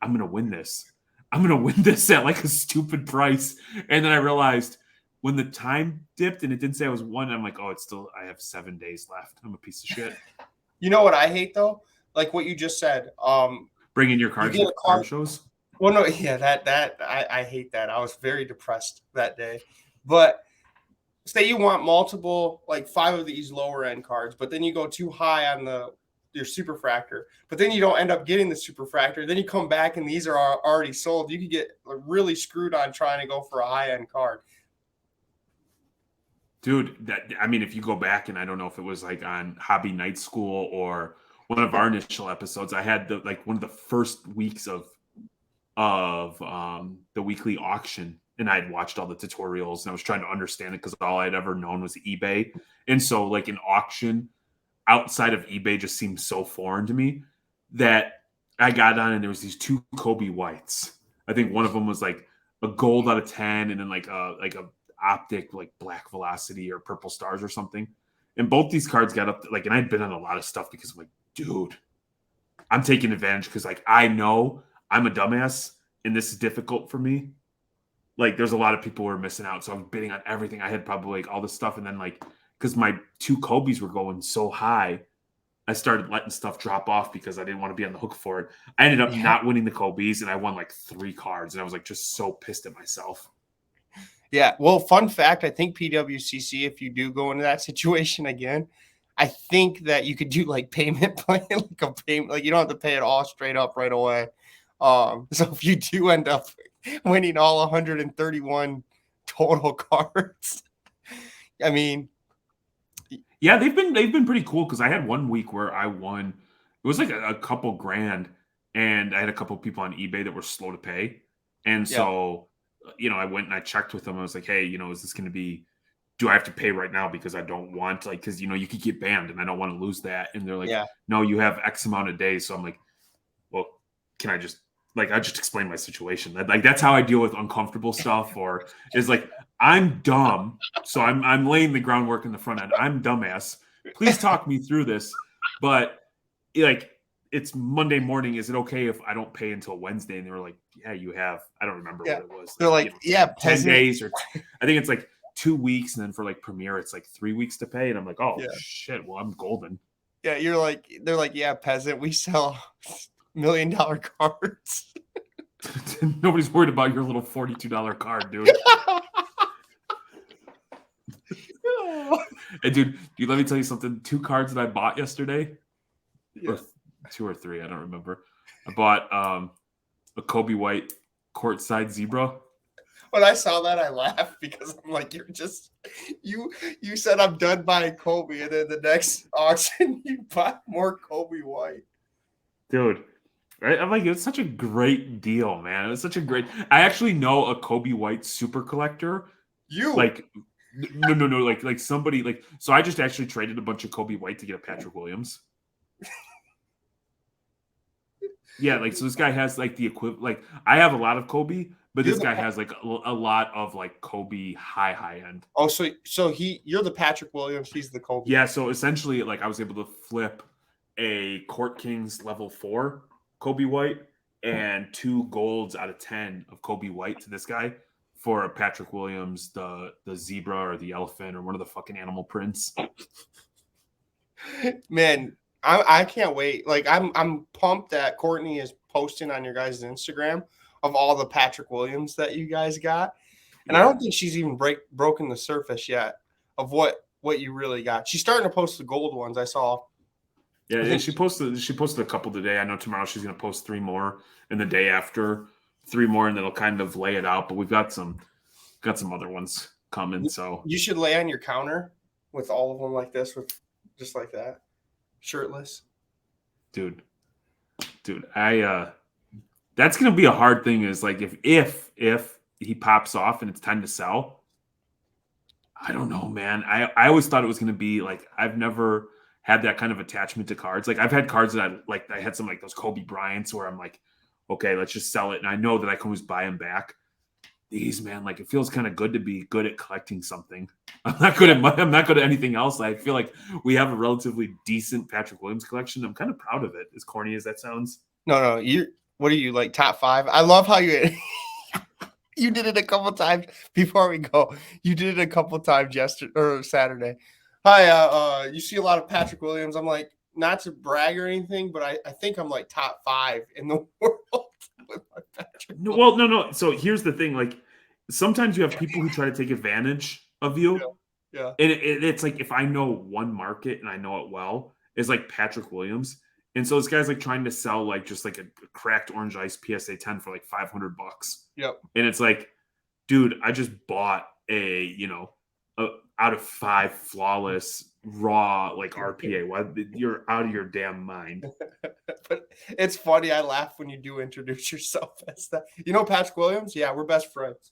I'm going to win this. I'm going to win this at a stupid price. And then I realized when the time dipped and it didn't say I was one, I'm like, oh, I have 7 days left. I'm a piece of shit. You know what I hate though? Like what you just said. Bringing your cards to card shows? Well, no, yeah, that I hate that. I was very depressed that day. But say you want multiple, 5 of these lower end cards, but then you go too high on your superfractor, but then you don't end up getting the superfractor. Then you come back and these are already sold. You could get really screwed on trying to go for a high end card. Dude, if you go back and I don't know if it was on Hobby Night School or one of our initial episodes, I had one of the first weeks of the weekly auction. And I had watched all the tutorials and I was trying to understand it because all I'd ever known was eBay. And so an auction outside of eBay just seemed so foreign to me that I got on and there was these 2 Kobe Whites. I think one of them was a gold out of 10 and then a optic black velocity or purple stars or something. And both these cards got up to, and I'd been on a lot of stuff because I'm like, dude, I'm taking advantage because I know I'm a dumbass and this is difficult for me. There's a lot of people who are missing out. So I'm bidding on everything. I had probably all this stuff. And then because my 2 Kobe's were going so high, I started letting stuff drop off because I didn't want to be on the hook for it. I ended up not winning the Kobe's and I won 3 cards. And I was just so pissed at myself. Yeah. Well, fun fact, I think PWCC, if you do go into that situation again, I think that you could do payment plan, a payment, you don't have to pay it all straight up right away. So if you do end up winning all 131 total cards, I mean, yeah, they've been pretty cool because I had one week where I won. It was a couple grand, and I had a couple people on eBay that were slow to pay, and so I went and I checked with them. I was like, hey, is this going to be? Do I have to pay right now because I don't want because you could get banned and I don't want to lose that. And they're like, no, you have X amount of days. So I'm like, well, can I just like I just explained my situation. Like that's how I deal with uncomfortable stuff, or is like I'm dumb, so I'm laying the groundwork in the front end. I'm dumbass. Please talk me through this, but like it's Monday morning. Is it okay if I don't pay until Wednesday? And they were like, yeah, you have. I don't remember what it was. They're like, yeah, 10 days or I think it's like 2 weeks, and then for like Premiere, it's like 3 weeks to pay. And I'm like, oh shit, well I'm golden. Yeah, they're like, yeah, peasant. We sell $1 million cards. Nobody's worried about your little $42 card, dude. And dude, let me tell you something. 2 cards that I bought yesterday, or 2 or 3, I don't remember. I bought a Kobe White courtside zebra. When I saw that, I laughed because I'm like, you're just you said I'm done buying Kobe, and then the next auction you buy more Kobe White. Dude, right? I'm like, it's such a great deal, man. It's such a great. I actually know a Kobe White super collector. You like no, like somebody like. So I just actually traded a bunch of Kobe White to get a Patrick Williams. Yeah, like so this guy has like the equivalent. Like I have a lot of Kobe, but this guy has like a lot of like Kobe high end. Oh, so you're the Patrick Williams, he's the Kobe. Yeah, so essentially, like I was able to flip a Court Kings level 4 Kobe White and 2 golds out of 10 of Kobe White to this guy for a Patrick Williams, the zebra or the elephant or one of the fucking animal prints. Man, I can't wait. Like I'm pumped that Courtney is posting on your guys' Instagram of all the Patrick Williams that you guys got. And I don't think she's even broken the surface yet of what you really got. She's starting to post the gold ones I saw. Yeah, she posted a couple today. I know tomorrow she's going to post 3 more, and the day after 3 more, and then it'll kind of lay it out. But we've got some other ones coming. So you should lay on your counter with all of them like this, with just like that, shirtless. Dude, I that's going to be a hard thing. Is like if he pops off and it's time to sell. I don't know, man. I always thought it was going to be like I've never had that kind of attachment to cards. Like I've had cards that I had some like those Kobe Bryants where I'm like, okay, let's just sell it. And I know that I can always buy them back. These, man, like it feels kind of good to be good at collecting something. I'm not good at anything else. I feel like we have a relatively decent Patrick Williams collection. I'm kind of proud of it, as corny as that sounds. No, what are you, like top 5? I love how you you did it a couple times before we go. You did it a couple times yesterday or Saturday. Hi, you see a lot of Patrick Williams. I'm like, not to brag or anything, but I think I'm like top 5 in the world with my Patrick Williams. Well, no. So here's the thing. Like sometimes you have people who try to take advantage of you. Yeah. And it's like if I know one market and I know it well, it's like Patrick Williams. And so this guy's like trying to sell like just like a cracked orange ice PSA 10 for like $500. Yep. And it's like, dude, I just bought a out of 5 flawless raw like RPA. Why you're out of your damn mind. But it's funny. I laugh when you do introduce yourself as that. You know Patrick Williams? Yeah, we're best friends.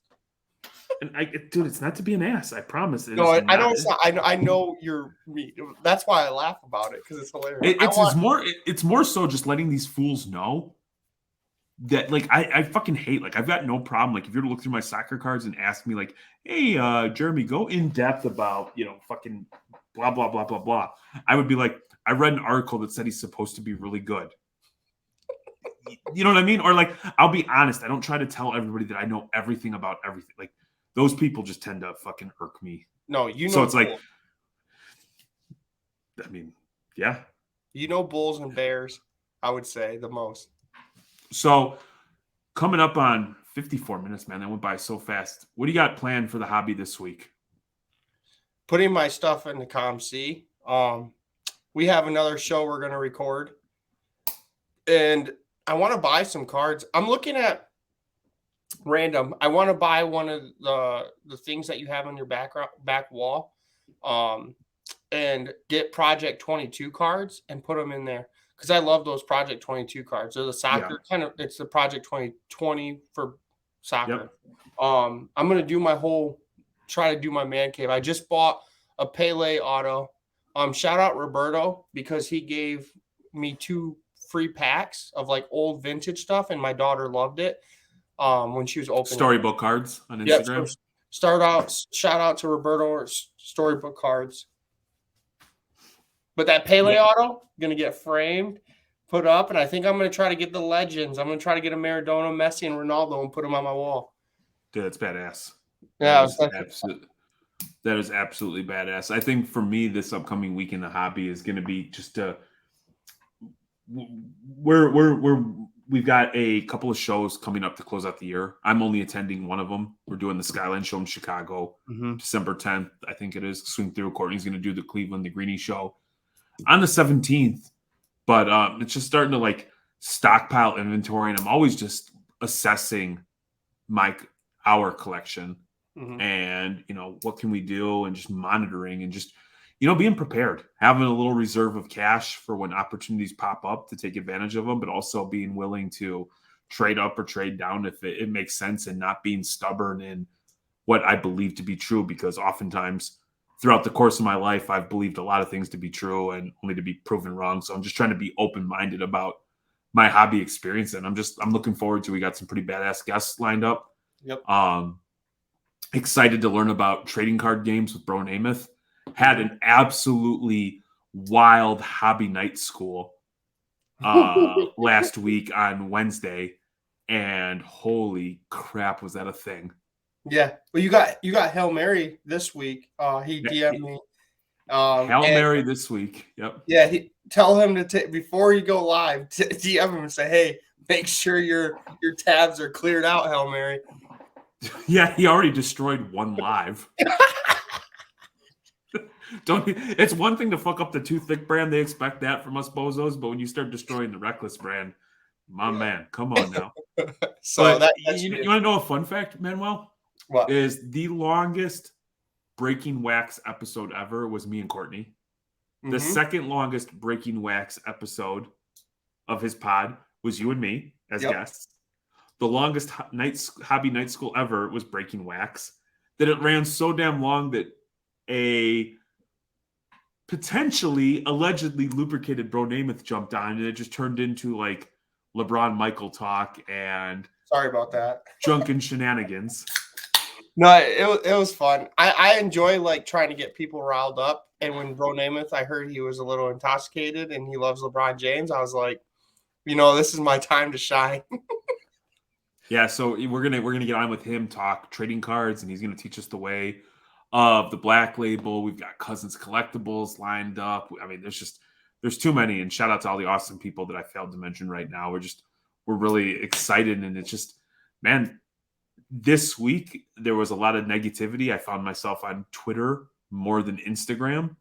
And dude, it's not to be an ass. I promise. No, I know it's not. I know you're me. That's why I laugh about it, because it's hilarious. It's more so just letting these fools know that like I fucking hate, like I've got no problem, like if you were to look through my soccer cards and ask me like, hey Jeremy, go in depth about fucking blah blah blah blah blah, I would be like, I read an article that said he's supposed to be really good. You know what I mean? Or like, I'll be honest, I don't try to tell everybody that I know everything about everything. Like those people just tend to fucking irk me. No, so it's like, I mean, yeah, Bulls and Bears, I would say the most. So coming up on 54 minutes, man, that went by so fast. What do you got planned for the hobby this week? Putting my stuff in the COMC. We have another show we're going to record, and I want to buy some cards. I'm looking at random. I want to buy one of the things that you have on your back wall, and get Project 22 cards and put them in there. Because I love those Project 22 cards. They're the soccer kind of. It's the Project 2020 for soccer. Yep. I'm gonna try to do my man cave. I just bought a Pele auto. Shout out Roberto, because he gave me 2 free packs of like old vintage stuff, and my daughter loved it. When she was opening Storybook cards on Yep. Instagram. So shout out to Roberto Storybook cards. But that Pele auto gonna get framed, put up, and I think I'm gonna try to get the legends. I'm gonna try to get a Maradona, Messi, and Ronaldo and put them on my wall. Dude, that's badass. Yeah, that is absolutely badass. I think for me, this upcoming week in the hobby is going to be just we've got a couple of shows coming up to close out the year. I'm only attending one of them. We're doing the Skyline show in Chicago, December 10th, I think it is. Swing through. Courtney's going to do the Cleveland, the Greenie show on the 17th. But it's just starting to like stockpile inventory, and I'm always just assessing our collection. And what can we do, and just monitoring, and just being prepared, having a little reserve of cash for when opportunities pop up to take advantage of them, but also being willing to trade up or trade down if it makes sense, and not being stubborn in what I believe to be true, because oftentimes throughout the course of my life I've believed a lot of things to be true and only to be proven wrong. So I'm just trying to be open-minded about my hobby experience, and I'm looking forward to. We got some pretty badass guests lined up. Yep. Excited to learn about trading card games with Bro Namath. Had an absolutely wild hobby night school last week on Wednesday, and holy crap, was that a thing? Yeah. Well, you got Hail Mary this week. He DM'd me. Hail Mary this week. Yep. Yeah. Tell him to take before you go live. DM him and say, "Hey, make sure your tabs are cleared out, Hail Mary." Yeah, he already destroyed one live. It's one thing to fuck up the Too Thicc brand. They expect that from us bozos, but when you start destroying the Reckless brand, my man, come on now. So you want to know a fun fact, Manuel? What is the longest Breaking Wax episode ever was me and Courtney. The second longest Breaking Wax episode of his pod was you and me as guests. The longest hobby night school ever was Breaking Wax. That it ran so damn long that a potentially, allegedly lubricated Bro Namath jumped on, and it just turned into like LeBron Michael talk and sorry about that. Drunken shenanigans. No, it was fun. I enjoy like trying to get people riled up. And when Bro Namath, I heard he was a little intoxicated and he loves LeBron James, I was like, this is my time to shine. Yeah, so we're gonna get on with him, talk trading cards, and he's gonna teach us the way of the Black Label. We've got Cousins Collectibles lined up. I mean, there's too many. And shout out to all the awesome people that I failed to mention right now. We're really excited, and it's just, man, this week there was a lot of negativity. I found myself on Twitter more than Instagram,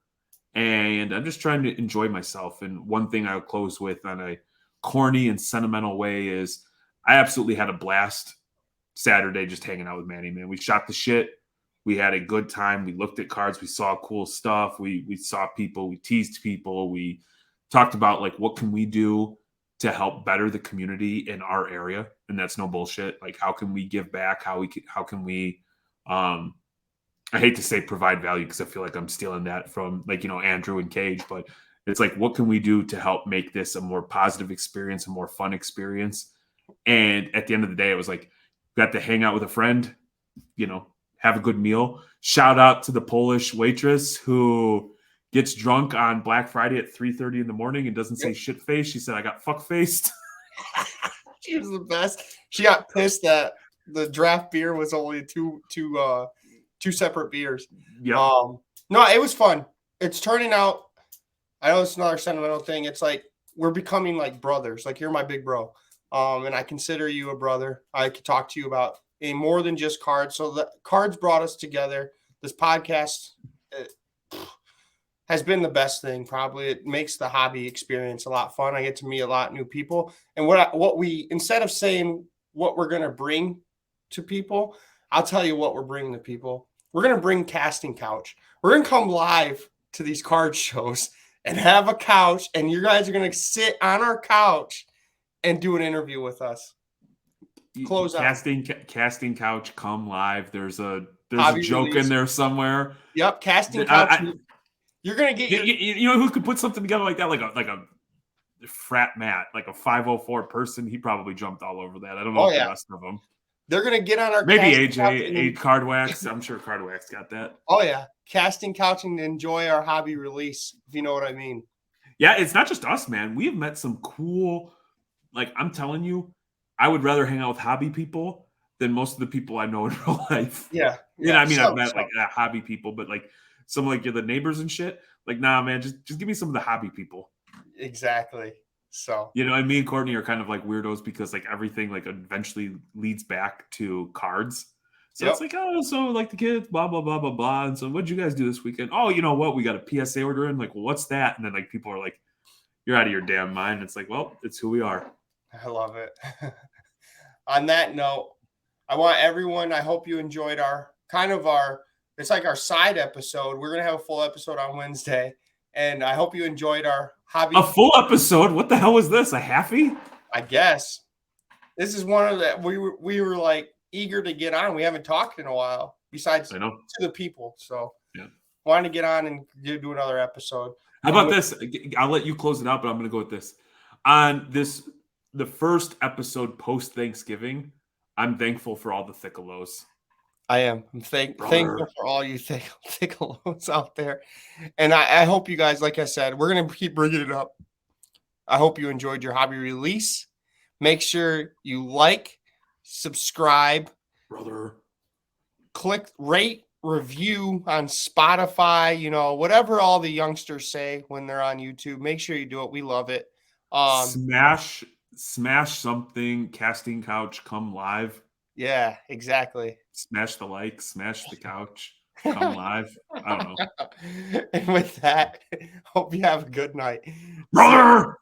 and I'm just trying to enjoy myself. And one thing I'll close with on a corny and sentimental way is I absolutely had a blast Saturday just hanging out with Manny, man. We shot the shit. We had a good time. We looked at cards. We saw cool stuff. We saw people. We teased people. We talked about like what can we do to help better the community in our area, and that's no bullshit. Like how can we give back? How can we I hate to say provide value because I feel like I'm stealing that from like Andrew and Cage, but it's like what can we do to help make this a more positive experience, a more fun experience? And at the end of the day, it was like got to hang out with a friend, have a good meal. Shout out to the Polish waitress who gets drunk on Black Friday at 3:30 in the morning and doesn't say shit face. She said, "I got fuck faced." She was the best. She got pissed that the draft beer was only two separate beers. Yeah. No, it was fun. It's turning out. I know it's another sentimental thing. It's like we're becoming like brothers. Like you're my big bro. And I consider you a brother. I could talk to you about more than just cards. So the cards brought us together. This podcast has been the best thing. Probably it makes the hobby experience a lot fun. I get to meet a lot of new people. And what we instead of saying what we're going to bring to people, I'll tell you what we're bringing to people. We're going to bring Casting Couch. We're going to come live to these card shows and have a couch, and you guys are going to sit on our couch and do an interview with us. Close Casting Couch, come live. There's a hobby joke release in there somewhere. Yep, Casting Couch. You're gonna get you know who could put something together like that, like a frat Matt, like a 504 person, he probably jumped all over that. I don't know Oh if the yeah, rest of them. they're gonna get on our Maybe casting AJ, couch and- Card Wax. I'm sure Card Wax got that. Oh yeah, casting couch and enjoy our hobby release, if you know what I mean. Yeah, it's not just us, man. We have met some cool, like I'm telling you, I would rather hang out with hobby people than most of the people I know in real life. Yeah, You know, I mean, I've some- met like hobby people, but like some like the neighbors and shit. Like, nah, man, just give me some of the hobby people. exactly. So You know, and me and Courtney are kind of like weirdos because like everything like eventually leads back to cards. So Yep. it's like, oh, so like the kids, blah, blah, blah, blah, blah. And so what'd you guys do this weekend? Oh, you know what? We got a PSA order in. Like, well, what's that? And then like people are like, you're out of your damn mind. It's like, well, it's who we are. I love it. On that note, I want everyone, I hope you enjoyed it's like our side episode. We're going to have a full episode on Wednesday. And I hope you enjoyed our hobby. A full episode? What the hell was this? A halfie? I guess. This is one of the, we were like eager to get on. We haven't talked in a while, besides I know. to the people. So Yeah, wanted to get on and do another episode. How about this? I'll let you close it out, but I'm going to go with this. On the first episode post Thanksgiving, I'm thankful for all the thiccalos. I am. I'm thankful for all you thiccalos out there. And I hope you guys, like I said, we're going to keep bringing it up. I hope you enjoyed your hobby release. Make sure you like, subscribe, Brother. click, rate, review on Spotify, you know, whatever all the youngsters say when they're on YouTube. Make sure you do it. We love it. Smash something, casting couch, come live. Yeah, exactly. Smash the like, smash the couch, come live. I don't know. And with that, hope you have a good night. Brother!